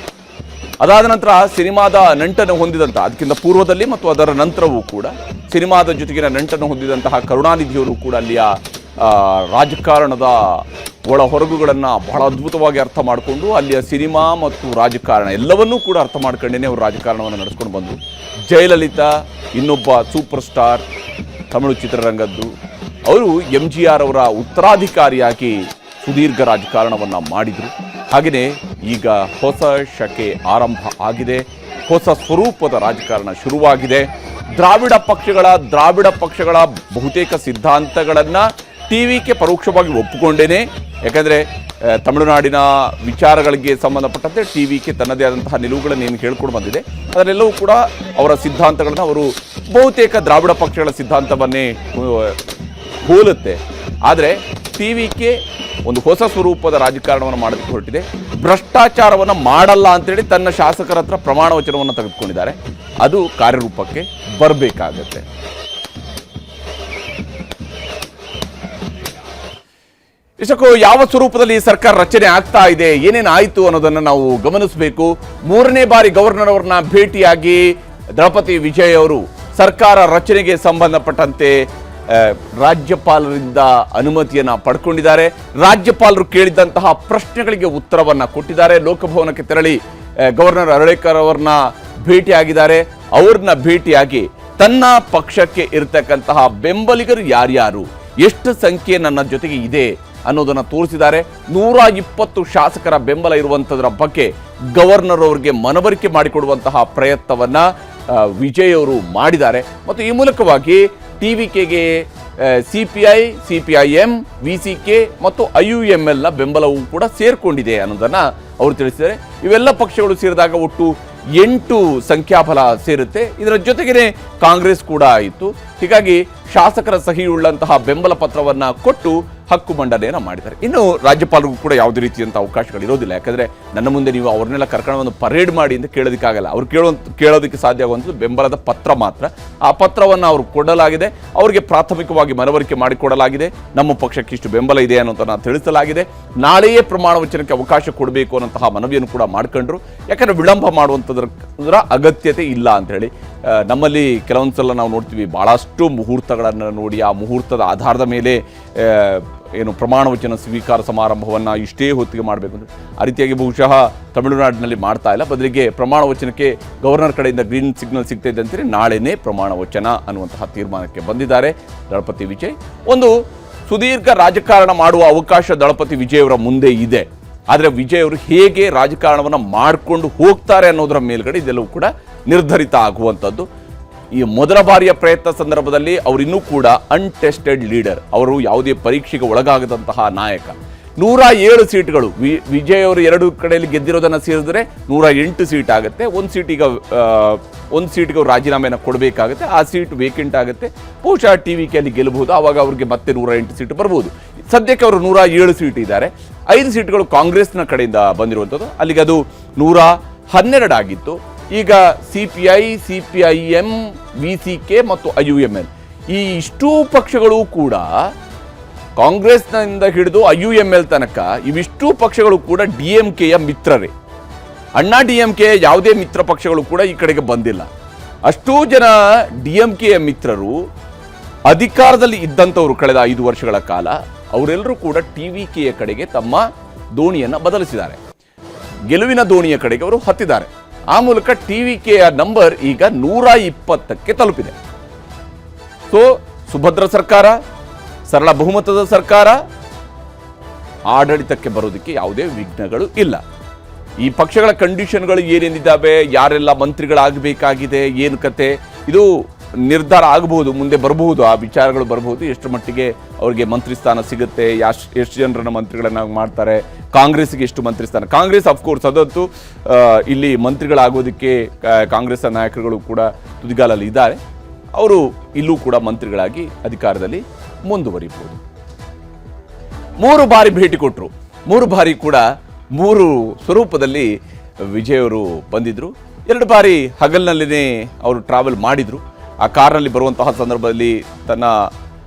ಅದಾದ ನಂತರ ಸಿನಿಮಾದ ನಂಟನ್ನು ಹೊಂದಿದಂಥ, ಅದಕ್ಕಿಂತ ಪೂರ್ವದಲ್ಲಿ ಮತ್ತು ಅದರ ನಂತರವೂ ಕೂಡ ಸಿನಿಮಾದ ಜೊತೆಗಿನ ನಂಟನ್ನು ಹೊಂದಿದಂತಹ ಕರುಣಾನಿಧಿಯವರು ಕೂಡ ಅಲ್ಲಿಯ ರಾಜಕಾರಣದ ಒಳ ಹೊರಗುಗಳನ್ನು ಬಹಳ ಅದ್ಭುತವಾಗಿ ಅರ್ಥ ಮಾಡಿಕೊಂಡು ಅಲ್ಲಿಯ ಸಿನಿಮಾ ಮತ್ತು ರಾಜಕಾರಣ ಎಲ್ಲವನ್ನೂ ಕೂಡ ಅರ್ಥ ಮಾಡ್ಕೊಂಡೇ ಅವರು ರಾಜಕಾರಣವನ್ನು ನಡೆಸ್ಕೊಂಡು ಬಂದರು. ಜಯಲಲಿತಾ ಇನ್ನೊಬ್ಬ ಸೂಪರ್ ಸ್ಟಾರ್ ತಮಿಳು ಚಿತ್ರರಂಗದ್ದು, ಅವರು MGR ಅವರ ಉತ್ತರಾಧಿಕಾರಿಯಾಗಿ ಸುದೀರ್ಘ ರಾಜಕಾರಣವನ್ನು ಮಾಡಿದರು. ಹಾಗೆಯೇ ಈಗ ಹೊಸ ಶಕೆ ಆರಂಭ ಆಗಿದೆ, ಹೊಸ ಸ್ವರೂಪದ ರಾಜಕಾರಣ ಶುರುವಾಗಿದೆ. ದ್ರಾವಿಡ ಪಕ್ಷಗಳ ಬಹುತೇಕ ಸಿದ್ಧಾಂತಗಳನ್ನು ಟಿವಿಕೆ ಪರೋಕ್ಷವಾಗಿ ಒಪ್ಪಿಕೊಂಡೇನೆ. ಯಾಕಂದರೆ ತಮಿಳುನಾಡಿನ ವಿಚಾರಗಳಿಗೆ ಸಂಬಂಧಪಟ್ಟಂತೆ ಟಿವಿಕೆ ತನ್ನದೇ ಆದಂತಹ ನಿಲುವುಗಳನ್ನು ಏನು ಹೇಳ್ಕೊಂಡು ಬಂದಿದೆ, ಅದರೆಲ್ಲವೂ ಕೂಡ ಅವರ ಸಿದ್ಧಾಂತಗಳನ್ನು ಅವರು ಬಹುತೇಕ ದ್ರಾವಿಡ ಪಕ್ಷಗಳ ಸಿದ್ಧಾಂತವನ್ನೇ ಹೋಲುತ್ತೆ. ಆದರೆ ಟಿವಿಕೆ ಒಂದು ಹೊಸ ಸ್ವರೂಪದ ರಾಜಕಾರಣವನ್ನು ಮಾಡೋದಕ್ಕೆ ಹೊರಟಿದೆ. ಭ್ರಷ್ಟಾಚಾರವನ್ನು ಮಾಡಲ್ಲ ಅಂತೇಳಿ ತನ್ನ ಶಾಸಕರ ಹತ್ರ ಪ್ರಮಾಣ ವಚನವನ್ನು ತೆಗೆದುಕೊಂಡಿದ್ದಾರೆ. ಅದು ಕಾರ್ಯರೂಪಕ್ಕೆ ಬರಬೇಕಾಗತ್ತೆ. ಇಷ್ಟಕ್ಕೂ ಯಾವ ಸ್ವರೂಪದಲ್ಲಿ ಸರ್ಕಾರ ರಚನೆ ಆಗ್ತಾ ಇದೆ, ಏನೇನು ಆಯಿತು ಅನ್ನೋದನ್ನು ನಾವು ಗಮನಿಸಬೇಕು. 3ನೇ ಬಾರಿ ಗವರ್ನರ್ ಅವರನ್ನ ಭೇಟಿಯಾಗಿ ದಳಪತಿ ವಿಜಯ್ ಅವರು ಸರ್ಕಾರ ರಚನೆಗೆ ಸಂಬಂಧಪಟ್ಟಂತೆ ರಾಜ್ಯಪಾಲರಿಂದ ಅನುಮತಿಯನ್ನು ಪಡ್ಕೊಂಡಿದ್ದಾರೆ. ರಾಜ್ಯಪಾಲರು ಕೇಳಿದಂತಹ ಪ್ರಶ್ನೆಗಳಿಗೆ ಉತ್ತರವನ್ನು ಕೊಟ್ಟಿದ್ದಾರೆ. ಲೋಕಭವನಕ್ಕೆ ತೆರಳಿ ಗವರ್ನರ್ ಅರಳೇಕರ್ ಅವರನ್ನ ಭೇಟಿಯಾಗಿದ್ದಾರೆ. ಅವ್ರನ್ನ ಭೇಟಿಯಾಗಿ ತನ್ನ ಪಕ್ಷಕ್ಕೆ ಇರತಕ್ಕಂತಹ ಬೆಂಬಲಿಗರು ಯಾರ್ಯಾರು, ಎಷ್ಟು ಸಂಖ್ಯೆ ನನ್ನ ಜೊತೆಗೆ ಇದೆ ಅನ್ನೋದನ್ನು ತೋರಿಸಿದ್ದಾರೆ. 120 ಶಾಸಕರ ಬೆಂಬಲ ಇರುವಂಥದ್ರ ಬಗ್ಗೆ ಗವರ್ನರ್ ಅವರಿಗೆ ಮನವರಿಕೆ ಮಾಡಿಕೊಡುವಂತಹ ಪ್ರಯತ್ನವನ್ನ ವಿಜಯ್ ಅವರು ಮಾಡಿದ್ದಾರೆ. ಮತ್ತು ಈ ಮೂಲಕವಾಗಿ ಟಿವಿಕೆಗೆ CPI, CPIM, VCK ಮತ್ತು IUML ನ ಬೆಂಬಲವೂ ಕೂಡ ಸೇರ್ಕೊಂಡಿದೆ ಅನ್ನೋದನ್ನ ಅವರು ತಿಳಿಸಿದ್ದಾರೆ. ಇವೆಲ್ಲ ಪಕ್ಷಗಳು ಸೇರಿದಾಗ ಒಟ್ಟು 8 ಸಂಖ್ಯಾಬಲ ಸೇರುತ್ತೆ. ಇದರ ಜೊತೆಗೇನೆ ಕಾಂಗ್ರೆಸ್ ಕೂಡ ಆಯಿತು. ಹೀಗಾಗಿ ಶಾಸಕರ ಸಹಿಯುಳ್ಳಂತಹ ಬೆಂಬಲ ಪತ್ರವನ್ನ ಕೊಟ್ಟು ಹಕ್ಕು ಮಂಡನೆಯನ್ನು ಮಾಡಿದ್ದಾರೆ. ಇನ್ನು ರಾಜ್ಯಪಾಲರಿಗೂ ಕೂಡ ಯಾವುದೇ ರೀತಿಯಂಥ ಅವಕಾಶಗಳು ಇರೋದಿಲ್ಲ. ಯಾಕಂದರೆ ನನ್ನ ಮುಂದೆ ನೀವು ಅವ್ರನ್ನೆಲ್ಲ ಕರ್ಕೊಂಡು ಒಂದು ಪರೇಡ್ ಮಾಡಿ ಅಂತ ಕೇಳೋದಕ್ಕಾಗಲ್ಲ. ಅವ್ರು ಕೇಳೋದಕ್ಕೆ ಸಾಧ್ಯ ಆಗುವಂಥದ್ದು ಬೆಂಬಲದ ಪತ್ರ ಮಾತ್ರ. ಆ ಪತ್ರವನ್ನು ಅವರು ಕೊಡಲಾಗಿದೆ, ಅವರಿಗೆ ಪ್ರಾಥಮಿಕವಾಗಿ ಮನವರಿಕೆ ಮಾಡಿಕೊಡಲಾಗಿದೆ. ನಮ್ಮ ಪಕ್ಷಕ್ಕೆ ಇಷ್ಟು ಬೆಂಬಲ ಇದೆ ಅನ್ನೋದನ್ನು ತಿಳಿಸಲಾಗಿದೆ. ನಾಳೆಯೇ ಪ್ರಮಾಣ ವಚನಕ್ಕೆ ಅವಕಾಶ ಕೊಡಬೇಕು ಅನ್ನೋಂತಹ ಮನವಿಯನ್ನು ಕೂಡ ಮಾಡ್ಕೊಂಡ್ರು. ಯಾಕಂದರೆ ವಿಳಂಬ ಮಾಡುವಂಥದ್ರ ಅಗತ್ಯತೆ ಇಲ್ಲ ಅಂತ ಹೇಳಿ. ನಮ್ಮಲ್ಲಿ ಕೆಲವೊಂದು ಸಲ ನಾವು ನೋಡ್ತೀವಿ, ಭಾಳಷ್ಟು ಮುಹೂರ್ತಗಳನ್ನು ನೋಡಿ ಆ ಮುಹೂರ್ತದ ಆಧಾರದ ಮೇಲೆ ಏನು ಪ್ರಮಾಣ ವಚನ ಸ್ವೀಕಾರ ಸಮಾರಂಭವನ್ನು ಇಷ್ಟೇ ಹೊತ್ತಿಗೆ ಮಾಡಬೇಕು ಅಂದರೆ ಆ ರೀತಿಯಾಗಿ ಬಹುಶಃ ತಮಿಳುನಾಡಿನಲ್ಲಿ ಮಾಡ್ತಾ ಇಲ್ಲ. ಬದಲಿಗೆ ಪ್ರಮಾಣ ವಚನಕ್ಕೆ ಗವರ್ನರ್ ಕಡೆಯಿಂದ ಗ್ರೀನ್ ಸಿಗ್ನಲ್ ಸಿಗ್ತಾ ಇದೆ ಅಂತಾರೆ. ನಾಳೆನೇ ಪ್ರಮಾಣ ವಚನ ಅನ್ನುವಂತಹ ತೀರ್ಮಾನಕ್ಕೆ ಬಂದಿದ್ದಾರೆ ದಳಪತಿ ವಿಜಯ್. ಒಂದು ಸುದೀರ್ಘ ರಾಜಕಾರಣ ಮಾಡುವ ಅವಕಾಶ ದಳಪತಿ ವಿಜಯ್ ಅವರ ಮುಂದೆ ಇದೆ. ಆದರೆ ವಿಜಯ್ ಅವರು ಹೇಗೆ ರಾಜಕಾರಣವನ್ನು ಮಾಡಿಕೊಂಡು ಹೋಗ್ತಾರೆ ಅನ್ನೋದರ ಮೇಲ್ಗಡೆ ಇದೆಲ್ಲವೂ ಕೂಡ ನಿರ್ಧರಿತ ಆಗುವಂಥದ್ದು. ಈ ಮೊದಲ ಬಾರಿಯ ಪ್ರಯತ್ನ ಸಂದರ್ಭದಲ್ಲಿ ಅವರಿನ್ನೂ ಕೂಡ ಅನ್ಟೆಸ್ಟೆಡ್ ಲೀಡರ್, ಅವರು ಯಾವುದೇ ಪರೀಕ್ಷೆಗೆ ಒಳಗಾಗದಂತಹ ನಾಯಕ. 107 ಸೀಟ್ಗಳು ವಿಜಯ್ ಅವರು 2 ಕಡೆಯಲ್ಲಿ ಗೆದ್ದಿರೋದನ್ನು ಸೇರಿದ್ರೆ 108 ಸೀಟ್ ಆಗುತ್ತೆ. ಒಂದು ಸೀಟಿಗೆ ಅವರು ರಾಜೀನಾಮೆಯನ್ನು ಕೊಡಬೇಕಾಗುತ್ತೆ. ಆ ಸೀಟ್ ವೇಕೆಂಟ್ ಆಗುತ್ತೆ. ಬಹುಶಃ TVKಯಲ್ಲಿ ಗೆಲ್ಲಬಹುದು. ಆವಾಗ ಅವ್ರಿಗೆ ಮತ್ತೆ 108 ಸೀಟ್ ಬರ್ಬೋದು. ಸದ್ಯಕ್ಕೆ ಅವರು 107 ಸೀಟ್ ಇದ್ದಾರೆ. 5 ಸೀಟ್ಗಳು ಕಾಂಗ್ರೆಸ್ನ ಕಡೆಯಿಂದ ಬಂದಿರುವಂಥದ್ದು. ಅಲ್ಲಿಗೆ ಅದು 112 ಆಗಿತ್ತು. ಈಗ CPI, CPIM, VCK ಮತ್ತು IUML ಈ ಇಷ್ಟೂ ಪಕ್ಷಗಳು ಕೂಡ ಕಾಂಗ್ರೆಸ್ನಿಂದ ಹಿಡಿದು IUML ತನಕ ಇವಿಷ್ಟೂ ಪಕ್ಷಗಳು ಕೂಡ DMKಯ ಮಿತ್ರರೇ. ಅಣ್ಣಾ DMK ಯಾವುದೇ ಮಿತ್ರ ಪಕ್ಷಗಳು ಕೂಡ ಈ ಕಡೆಗೆ ಬಂದಿಲ್ಲ. ಅಷ್ಟೂ ಜನ DMKಯ ಮಿತ್ರರು ಅಧಿಕಾರದಲ್ಲಿ ಇದ್ದಂಥವರು ಕಳೆದ 5 ವರ್ಷಗಳ ಕಾಲ ಅವರೆಲ್ಲರೂ ಕೂಡ TVKಯ ಕಡೆಗೆ ತಮ್ಮ ದೋಣಿಯನ್ನು ಬದಲಿಸಿದ್ದಾರೆ. ಗೆಲುವಿನ ದೋಣಿಯ ಕಡೆಗೆ ಅವರು ಹತ್ತಿದ್ದಾರೆ. ಆ ಮೂಲಕ TVKಯ ನಂಬರ್ ಈಗ 120ಕ್ಕೆ ತಲುಪಿದೆ. ಸೊ ಸುಭದ್ರ ಸರ್ಕಾರ, ಸರಳ ಬಹುಮತದ ಸರ್ಕಾರ, ಆಡಳಿತಕ್ಕೆ ಬರೋದಕ್ಕೆ ಯಾವುದೇ ವಿಘ್ನಗಳು ಇಲ್ಲ. ಈ ಪಕ್ಷಗಳ ಕಂಡೀಷನ್ಗಳು ಏನೇನಿದ್ದಾವೆ, ಯಾರೆಲ್ಲ ಮಂತ್ರಿಗಳಾಗಬೇಕಾಗಿದೆ, ಏನು ಕತೆ, ಇದು ನಿರ್ಧಾರ ಆಗಬಹುದು, ಮುಂದೆ ಬರಬಹುದು, ಆ ವಿಚಾರಗಳು ಬರಬಹುದು. ಎಷ್ಟು ಮಟ್ಟಿಗೆ ಅವರಿಗೆ ಮಂತ್ರಿ ಸ್ಥಾನ ಸಿಗುತ್ತೆ, ಎಷ್ಟು ಜನರನ್ನ ಮಂತ್ರಿಗಳನ್ನಾಗಿ ಮಾಡ್ತಾರೆ, ಕಾಂಗ್ರೆಸ್ಗೆ ಎಷ್ಟು ಮಂತ್ರಿ ಸ್ಥಾನ. ಕಾಂಗ್ರೆಸ್ ಅಫ್ಕೋರ್ಸ್ ಅದಂತೂ ಇಲ್ಲಿ ಮಂತ್ರಿಗಳಾಗೋದಕ್ಕೆ ಕಾಂಗ್ರೆಸ್ ನಾಯಕರುಗಳು ಕೂಡ ತುದಿಗಾಲಲ್ಲಿ ಇದ್ದಾರೆ. ಅವರು ಇಲ್ಲೂ ಕೂಡ ಮಂತ್ರಿಗಳಾಗಿ ಅಧಿಕಾರದಲ್ಲಿ ಮುಂದುವರಿಬಹುದು. 3 ಬಾರಿ ಭೇಟಿ ಕೊಟ್ಟರು. 3 ಬಾರಿ ಕೂಡ 3 ಸ್ವರೂಪದಲ್ಲಿ ವಿಜಯ್ ಅವರು ಬಂದಿದ್ರು. 2 ಬಾರಿ ಹಗಲಿನಲ್ಲಿನೇ ಅವರು ಟ್ರಾವೆಲ್ ಮಾಡಿದ್ರು. ಆ ಕಾರ್ನಲ್ಲಿ ಬರುವಂತಹ ಸಂದರ್ಭದಲ್ಲಿ ತನ್ನ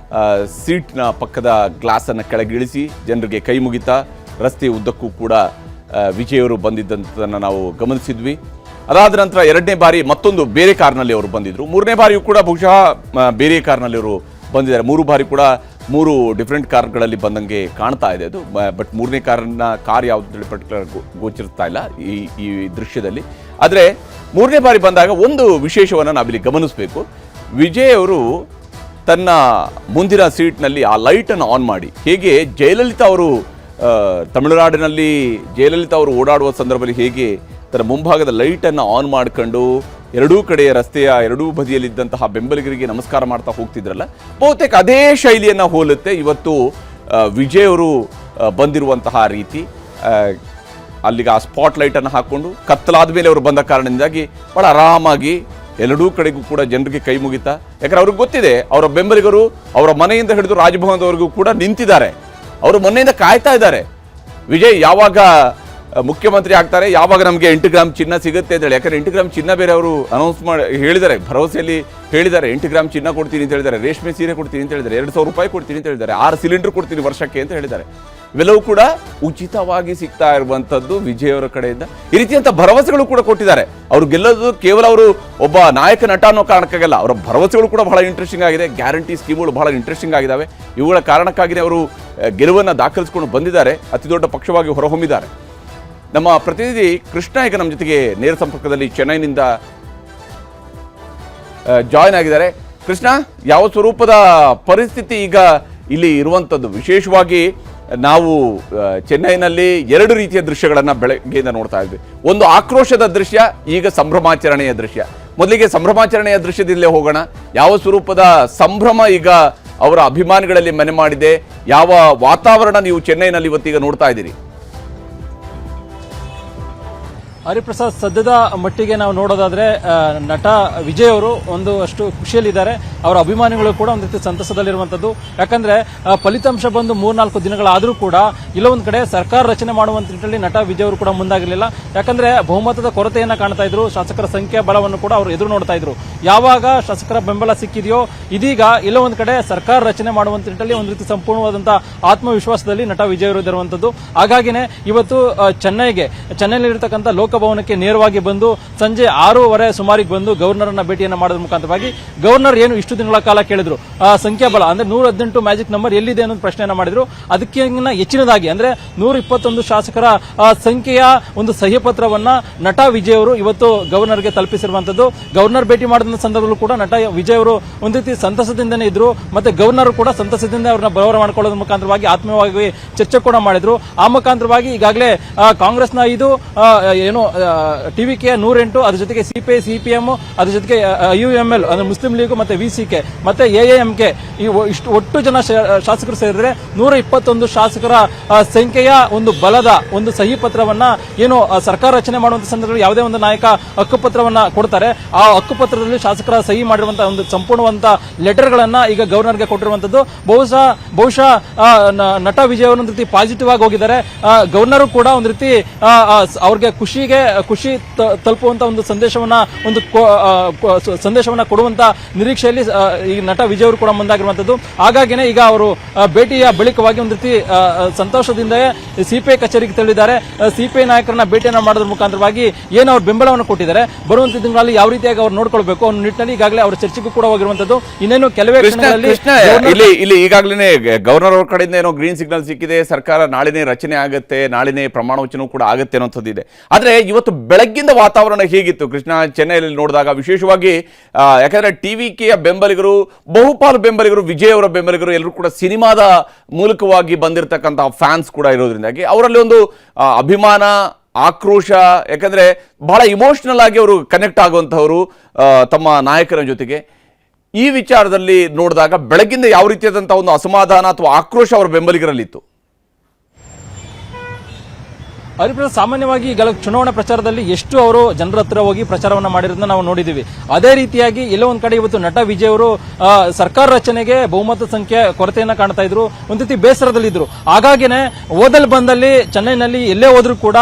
ಸೀಟ್ನ ಪಕ್ಕದ ಗ್ಲಾಸನ್ನು ಕೆಳಗಿಳಿಸಿ ಜನರಿಗೆ ಕೈ ಮುಗಿತಾ ರಸ್ತೆ ಉದ್ದಕ್ಕೂ ಕೂಡ ವಿಜಯ್ ಅವರು ಬಂದಿದ್ದಂಥದ್ದನ್ನು ನಾವು ಗಮನಿಸಿದ್ವಿ. ಅದಾದ ನಂತರ 2ನೇ ಬಾರಿ ಮತ್ತೊಂದು ಬೇರೆ ಕಾರ್ನಲ್ಲಿ ಅವರು ಬಂದಿದ್ದರು. 3ನೇ ಬಾರಿಯೂ ಕೂಡ ಬಹುಶಃ ಬೇರೆ ಕಾರ್ನಲ್ಲಿ ಅವರು ಬಂದಿದ್ದಾರೆ. 3 ಬಾರಿ ಕೂಡ 3 ಡಿಫ್ರೆಂಟ್ ಕಾರ್ಗಳಲ್ಲಿ ಬಂದಂಗೆ ಕಾಣ್ತಾ ಇದೆ ಅದು. ಬಟ್ 3ನೇ ಕಾರ್ ಯಾವುದು ಪರ್ಟಿಕ್ಯುಲರ್ ಗೋಚರಿಸ್ತಾ ಇಲ್ಲ ಈ ದೃಶ್ಯದಲ್ಲಿ. ಆದರೆ 3ನೇ ಬಾರಿ ಬಂದಾಗ ಒಂದು ವಿಶೇಷವನ್ನು ನಾವಿಲ್ಲಿ ಗಮನಿಸಬೇಕು. ವಿಜಯ್ ಅವರು ತನ್ನ ಮುಂದಿನ ಸೀಟ್ನಲ್ಲಿ ಆ ಲೈಟನ್ನು ಆನ್ ಮಾಡಿ, ಹೇಗೆ ಜಯಲಲಿತಾ ಅವರು ತಮಿಳುನಾಡಿನಲ್ಲಿ ಜಯಲಲಿತಾ ಅವರು ಓಡಾಡುವ ಸಂದರ್ಭದಲ್ಲಿ ಹೇಗೆ ತನ್ನ ಮುಂಭಾಗದ ಲೈಟನ್ನು ಆನ್ ಮಾಡ್ಕೊಂಡು ಎರಡೂ ಕಡೆಯ ರಸ್ತೆಯ ಎರಡೂ ಬದಿಯಲ್ಲಿದ್ದಂತಹ ಬೆಂಬಲಿಗರಿಗೆ ನಮಸ್ಕಾರ ಮಾಡ್ತಾ ಹೋಗ್ತಿದ್ರಲ್ಲ, ಬಹುತೇಕ ಅದೇ ಶೈಲಿಯನ್ನು ಹೋಲುತ್ತೆ ಇವತ್ತು ವಿಜಯ್ ಅವರು ಬಂದಿರುವಂತಹ ರೀತಿ. ಅಲ್ಲಿಗೆ ಆ ಸ್ಪಾಟ್ ಲೈಟನ್ನು ಹಾಕ್ಕೊಂಡು ಕತ್ತಲಾದ ಮೇಲೆ ಅವರು ಬಂದ ಕಾರಣದಿಂದಾಗಿ ಭಾಳ ಆರಾಮಾಗಿ ಎರಡೂ ಕಡೆಗೂ ಕೂಡ ಜನರಿಗೆ ಕೈ ಮುಗಿತಾ, ಯಾಕಂದ್ರೆ ಅವ್ರಿಗೆ ಗೊತ್ತಿದೆ ಅವರ ಬೆಂಬಲಿಗರು ಅವರ ಮನೆಯಿಂದ ಹಿಡಿದು ರಾಜಭವನದವರೆಗೂ ಕೂಡ ನಿಂತಿದ್ದಾರೆ. ಅವರು ಮೊನ್ನೆಯಿಂದ ಕಾಯ್ತಾ ಇದ್ದಾರೆ ವಿಜಯ್ ಯಾವಾಗ ಮುಖ್ಯಮಂತ್ರಿ ಆಗ್ತಾರೆ, ಯಾವಾಗ ನಮಗೆ 8 ಗ್ರಾಮ್ ಚಿನ್ನ ಸಿಗುತ್ತೆ ಅಂತ ಹೇಳಿ. ಯಾಕಂದ್ರೆ 8 ಗ್ರಾಮ್ ಚಿನ್ನ ಬೇರೆ ಅವರು ಅನೌನ್ಸ್ ಮಾಡಿ ಹೇಳಿದ್ದಾರೆ, ಭರವಸೆಯಲ್ಲಿ ಹೇಳಿದ್ದಾರೆ. 8 ಗ್ರಾಮ್ ಚಿನ್ನ ಕೊಡ್ತೀನಿ ಅಂತ ಹೇಳಿದ್ದಾರೆ, ರೇಷ್ಮೆ ಸೀರೆ ಕೊಡ್ತೀನಿ ಅಂತ ಹೇಳಿದ್ದಾರೆ, 2,000 ರೂಪಾಯಿ ಕೊಡ್ತೀನಿ ಅಂತ ಹೇಳಿದ್ದಾರೆ, 6 ಸಿಲಿಂಡರ್ ಕೊಡ್ತೀನಿ ವರ್ಷಕ್ಕೆ ಅಂತ ಹೇಳಿದ್ದಾರೆ. ಇವೆಲ್ಲವೂ ಕೂಡ ಉಚಿತವಾಗಿ ಸಿಗ್ತಾ ಇರುವಂಥದ್ದು ವಿಜಯ್ ಅವರ ಕಡೆಯಿಂದ. ಈ ರೀತಿಯಂಥ ಭರವಸೆಗಳು ಕೂಡ ಕೊಟ್ಟಿದ್ದಾರೆ. ಅವರು ಗೆಲ್ಲೋದು ಕೇವಲ ಅವರು ಒಬ್ಬ ನಾಯಕ ನಟ ಅನ್ನೋ ಕಾರಣಕ್ಕಾಗಲ್ಲ, ಅವರ ಭರವಸೆಗಳು ಕೂಡ ಬಹಳ ಇಂಟ್ರೆಸ್ಟಿಂಗ್ ಆಗಿದೆ. ಗ್ಯಾರಂಟಿ ಸ್ಕೀಮ್ಗಳು ಬಹಳ ಇಂಟ್ರೆಸ್ಟಿಂಗ್ ಆಗಿದ್ದಾವೆ. ಇವುಗಳ ಕಾರಣಕ್ಕಾಗಿಯೇ ಅವರು ಗೆಲುವನ್ನು ದಾಖಲಿಸಿಕೊಂಡು ಬಂದಿದ್ದಾರೆ, ಅತಿ ದೊಡ್ಡ ಪಕ್ಷವಾಗಿ ಹೊರಹೊಮ್ಮಿದ್ದಾರೆ. ನಮ್ಮ ಪ್ರತಿನಿಧಿ ಕೃಷ್ಣ ಈಗ ನಮ್ಮ ಜೊತೆಗೆ ನೇರ ಸಂಪರ್ಕದಲ್ಲಿ ಚೆನ್ನೈನಿಂದ ಜಾಯ್ನ್ ಆಗಿದ್ದಾರೆ. ಕೃಷ್ಣ, ಯಾವ ಸ್ವರೂಪದ ಪರಿಸ್ಥಿತಿ ಈಗ ಇಲ್ಲಿ ಇರುವಂಥದ್ದು? ವಿಶೇಷವಾಗಿ ನಾವು ಚೆನ್ನೈನಲ್ಲಿ ಎರಡು ರೀತಿಯ ದೃಶ್ಯಗಳನ್ನು ಬೆಳಗ್ಗೆಯಿಂದ ನೋಡ್ತಾ ಇದ್ವಿ. ಒಂದು ಆಕ್ರೋಶದ ದೃಶ್ಯ, ಈಗ ಸಂಭ್ರಮಾಚರಣೆಯ ದೃಶ್ಯ. ಮೊದಲಿಗೆ ಸಂಭ್ರಮಾಚರಣೆಯ ದೃಶ್ಯದಲ್ಲೇ ಹೋಗೋಣ. ಯಾವ ಸ್ವರೂಪದ ಸಂಭ್ರಮ ಈಗ ಅವರ ಅಭಿಮಾನಿಗಳಲ್ಲಿ ಮನೆ ಮಾಡಿದೆ? ಯಾವ ವಾತಾವರಣ ನೀವು ಚೆನ್ನೈನಲ್ಲಿ ಇವತ್ತೀಗ ನೋಡ್ತಾ ಇದ್ದೀರಿ?
ಹರಿಪ್ರಸಾದ್, ಸದ್ಯದ ಮಟ್ಟಿಗೆ ನಾವು ನೋಡೋದಾದ್ರೆ ನಟ ವಿಜಯ್ ಅವರು ಅಷ್ಟು ಖುಷಿಯಲ್ಲಿದ್ದಾರೆ. ಅವರ ಅಭಿಮಾನಿಗಳು ಕೂಡ ಒಂದು ರೀತಿ ಸಂತಸದಲ್ಲಿರುವಂತದ್ದು. ಯಾಕಂದ್ರೆ ಫಲಿತಾಂಶ ಬಂದು 3-4 ದಿನಗಳಾದರೂ ಕೂಡ ಇಲ್ಲೊಂದ್ ಕಡೆ ಸರ್ಕಾರ ರಚನೆ ಮಾಡುವಂತ ನಿಟ್ಟಿನಲ್ಲಿ ನಟ ವಿಜಯ್ ಅವರು ಕೂಡ ಮುಂದಾಗಿರಲಿಲ್ಲ. ಯಾಕಂದ್ರೆ ಬಹುಮತದ ಕೊರತೆಯನ್ನ ಕಾಣ್ತಾ ಇದ್ರು. ಶಾಸಕರ ಸಂಖ್ಯಾ ಬಲವನ್ನು ಕೂಡ ಅವರು ಎದುರು ನೋಡ್ತಾ ಇದ್ರು. ಯಾವಾಗ ಶಾಸಕರ ಬೆಂಬಲ ಸಿಕ್ಕಿದೆಯೋ ಇದೀಗ ಇಲ್ಲೊಂದ್ ಕಡೆ ಸರ್ಕಾರ ರಚನೆ ಮಾಡುವಂತ ನಿಟ್ಟಿನಲ್ಲಿ ಒಂದು ರೀತಿ ಸಂಪೂರ್ಣವಾದಂತಹ ಆತ್ಮವಿಶ್ವಾಸದಲ್ಲಿ ನಟ ವಿಜಯ್ ಅವರು ಇರುವಂತದ್ದು. ಹಾಗಾಗಿನೇ ಇವತ್ತು ಚೆನ್ನೈನಲ್ಲಿರತಕ್ಕಂಥ ಲೋಕಭವನಕ್ಕೆ ನೇರವಾಗಿ ಬಂದು ಸಂಜೆ 6:30 ಸುಮಾರಿಗೆ ಬಂದು ಗವರ್ನರ್ ಅನ್ನ ಭೇಟಿಯನ್ನ ಮಾಡೋದ್ರ ಮುಖಾಂತರವಾಗಿ ಗವರ್ನರ್ ಏನು ಇಷ್ಟು ದಿನಗಳ ಕಾಲ ಕೇಳಿದ್ರು ಸಂಖ್ಯಾಬಲ ಅಂದ್ರೆ 118 ಮ್ಯಾಜಿಕ್ ನಂಬರ್ ಎಲ್ಲಿದೆ ಅನ್ನೋದು ಪ್ರಶ್ನೆಯನ್ನ ಮಾಡಿದ್ರು. ಅದಕ್ಕೆ ಹೆಚ್ಚಿನದಾಗಿ ಅಂದ್ರೆ 121 ಶಾಸಕರ ಸಂಖ್ಯೆಯ ಒಂದು ಸಹಿ ಪತ್ರವನ್ನ ನಟ ವಿಜಯ್ ಅವರು ಇವತ್ತು ಗವರ್ನರ್ಗೆ ತಲುಪಿಸಿರುವಂತದ್ದು. ಗವರ್ನರ್ ಭೇಟಿ ಮಾಡಿದ ಸಂದರ್ಭದಲ್ಲೂ ಕೂಡ ನಟ ವಿಜಯ್ ಅವರು ಒಂದು ರೀತಿ ಸಂತಸದಿಂದನೇ ಇದ್ರು. ಮತ್ತೆ ಗವರ್ನರ್ ಕೂಡ ಸಂತಸದಿಂದ ಅವ್ರನ್ನ ಬರವರ ಮಾಡ್ಕೊಳ್ಳೋದ್ರ ಮುಖಾಂತರವಾಗಿ ಆತ್ಮೀಯವಾಗಿ ಚರ್ಚೆ ಕೂಡ ಮಾಡಿದ್ರು. ಆ ಮುಖಾಂತರವಾಗಿ ಈಗಾಗಲೇ ಕಾಂಗ್ರೆಸ್ನ 5 ಏನು ಟಿವಿಕೆ 108, ಅದ್ರ ಜೊತೆಗೆ ಸಿಪಿಐ, ಸಿಪಿಎಂ, ಅದ್ರ ಜೊತೆಗೆ ಯುಎಂಎಲ್ ಅಂದ್ರೆ ಮುಸ್ಲಿಂ ಲೀಗ್ ಮತ್ತೆ ವಿಸಿಕೆ ಮತ್ತೆ ಎಎಂಕೆ ಈ ಒಟ್ಟು ಜನ ಶಾಸಕರು ಸೇರಿದ್ರೆ 121 ಶಾಸಕರ ಸಂಖ್ಯೆಯ ಒಂದು ಬಲದ ಒಂದು ಸಹಿ ಪತ್ರವನ್ನ ಏನು ಸರ್ಕಾರ ರಚನೆ ಮಾಡುವಂತ ಸಂದರ್ಭದಲ್ಲಿ ಯಾವುದೇ ಒಂದು ನಾಯಕ ಹಕ್ಕುಪತ್ರವನ್ನ ಕೊಡ್ತಾರೆ. ಆ ಹಕ್ಕುಪತ್ರದಲ್ಲಿ ಶಾಸಕರ ಸಹಿ ಮಾಡಿರುವಂತಹ ಒಂದು ಸಂಪೂರ್ಣವಂತ ಲೆಟರ್ ಗಳನ್ನ ಈಗ ಗವರ್ನರ್ಗೆ ಕೊಟ್ಟಿರುವಂತದ್ದು. ಬಹುಶಃ ನಟ ವಿಜಯ್ ಅವರು ಒಂದು ರೀತಿ ಪಾಸಿಟಿವ್ ಆಗಿ ಹೋಗಿದ್ದಾರೆ. ಗವರ್ನರ್ ಕೂಡ ಒಂದು ರೀತಿ ಅವ್ರಿಗೆ ಖುಷಿ ತಲುಪುವಂತ ಒಂದು ಸಂದೇಶವನ್ನ ಕೊಡುವಂತ ನಿರೀಕ್ಷೆಯಲ್ಲಿ ಈ ನಟ ವಿಜಯ್ ಅವರು ಕೂಡ ಮುಂದಾಗಿರುವಂತದ್ದು. ಹಾಗಾಗಿನೇ ಈಗ ಅವರು ಭೇಟಿಯ ಬಳಿಕವಾಗಿ ಒಂದು ರೀತಿ ಸಂತೋಷದಿಂದ ಸಿಪಿಐ ಕಚೇರಿಗೆ ತೆರಳಿದ್ದಾರೆ. ಸಿಪಿಐ ನಾಯಕರನ್ನ ಭೇಟಿಯನ್ನ ಮಾಡೋದ್ರ ಮುಖಾಂತರವಾಗಿ ಏನು ಅವ್ರ ಬೆಂಬಲವನ್ನು ಕೊಟ್ಟಿದ್ದಾರೆ, ಬರುವಂತ ದಿನಗಳಲ್ಲಿ ಯಾವ ರೀತಿಯಾಗಿ ಅವ್ರು ನೋಡ್ಕೊಳ್ಬೇಕು ಅನ್ನೋ ನಿಟ್ಟಿನಲ್ಲಿ ಈಗಾಗಲೇ ಅವರ ಚರ್ಚೆಗೂ ಕೂಡ ಹೋಗಿರುವಂತದ್ದು. ಇನ್ನೇನು ಕೆಲವೇ
ಇಲ್ಲಿ ಈಗಾಗಲೇ ಗವರ್ನರ್ ಅವ್ರ ಕಡೆಯಿಂದ ಏನೋ ಗ್ರೀನ್ ಸಿಗ್ನಲ್ ಸಿಕ್ಕಿದೆ, ಸರ್ಕಾರ ನಾಳೆನೇ ರಚನೆ ಆಗುತ್ತೆ, ನಾಳೆನೇ ಪ್ರಮಾಣ ವಚನ ಕೂಡ ಆಗುತ್ತೆ ಅನ್ನೋಂಥದ್ದಿದೆ. ಆದ್ರೆ ಇವತ್ತು ಬೆಳಗ್ಗಿಂದ ವಾತಾವರಣ ಹೇಗಿತ್ತು ಕೃಷ್ಣ ಚೆನ್ನೈನಲ್ಲಿ ನೋಡಿದಾಗ? ವಿಶೇಷವಾಗಿ ಯಾಕಂದ್ರೆ ಟಿವಿಕೆಯ ಬೆಂಬಲಿಗರು, ಬಹುಪಾಲು ಬೆಂಬಲಿಗರು, ವಿಜಯ್ ಅವರ ಬೆಂಬಲಿಗರು ಎಲ್ಲರೂ ಕೂಡ ಸಿನಿಮಾದ ಮೂಲಕವಾಗಿ ಬಂದಿರತಕ್ಕಂತಹ ಫ್ಯಾನ್ಸ್ ಕೂಡ ಇರೋದ್ರಿಂದಾಗಿ ಅವರಲ್ಲಿ ಒಂದು ಅಭಿಮಾನ, ಆಕ್ರೋಶ, ಯಾಕಂದ್ರೆ ಬಹಳ ಇಮೋಷನಲ್ ಆಗಿ ಅವರು ಕನೆಕ್ಟ್ ಆಗುವಂತಹವರು ತಮ್ಮ ನಾಯಕರ ಜೊತೆಗೆ. ಈ ವಿಚಾರದಲ್ಲಿ ನೋಡಿದಾಗ ಬೆಳಗ್ಗಿಂದ ಯಾವ ರೀತಿಯಾದಂತಹ ಒಂದು ಅಸಮಾಧಾನ ಅಥವಾ ಆಕ್ರೋಶ ಅವರ ಬೆಂಬಲಿಗರಲ್ಲಿತ್ತು?
ಹರಿಪ್ರಸಾದ್, ಸಾಮಾನ್ಯವಾಗಿ ಈಗ ಚುನಾವಣಾ ಪ್ರಚಾರದಲ್ಲಿ ಎಷ್ಟು ಅವರು ಜನರ ಹತ್ರ ಹೋಗಿ ಪ್ರಚಾರವನ್ನ ಮಾಡಿರೋದನ್ನ ನಾವು ನೋಡಿದೀವಿ. ಅದೇ ರೀತಿಯಾಗಿ ಎಲ್ಲೋ ಒಂದ್ ಕಡೆ ಇವತ್ತು ನಟ ವಿಜಯ್ ಅವರು ಸರ್ಕಾರ ರಚನೆಗೆ ಬಹುಮತ ಸಂಖ್ಯೆ ಕೊರತೆಯನ್ನ ಕಾಣ್ತಾ ಇದ್ರು, ಒಂದ್ ರೀತಿ ಬೇಸರದಲ್ಲಿದ್ರು. ಹಾಗಾಗಿನೇ ಓದಲ್ ಬಂದಲ್ಲಿ ಚೆನ್ನೈನಲ್ಲಿ ಎಲ್ಲೇ ಹೋದ್ರೂ ಕೂಡ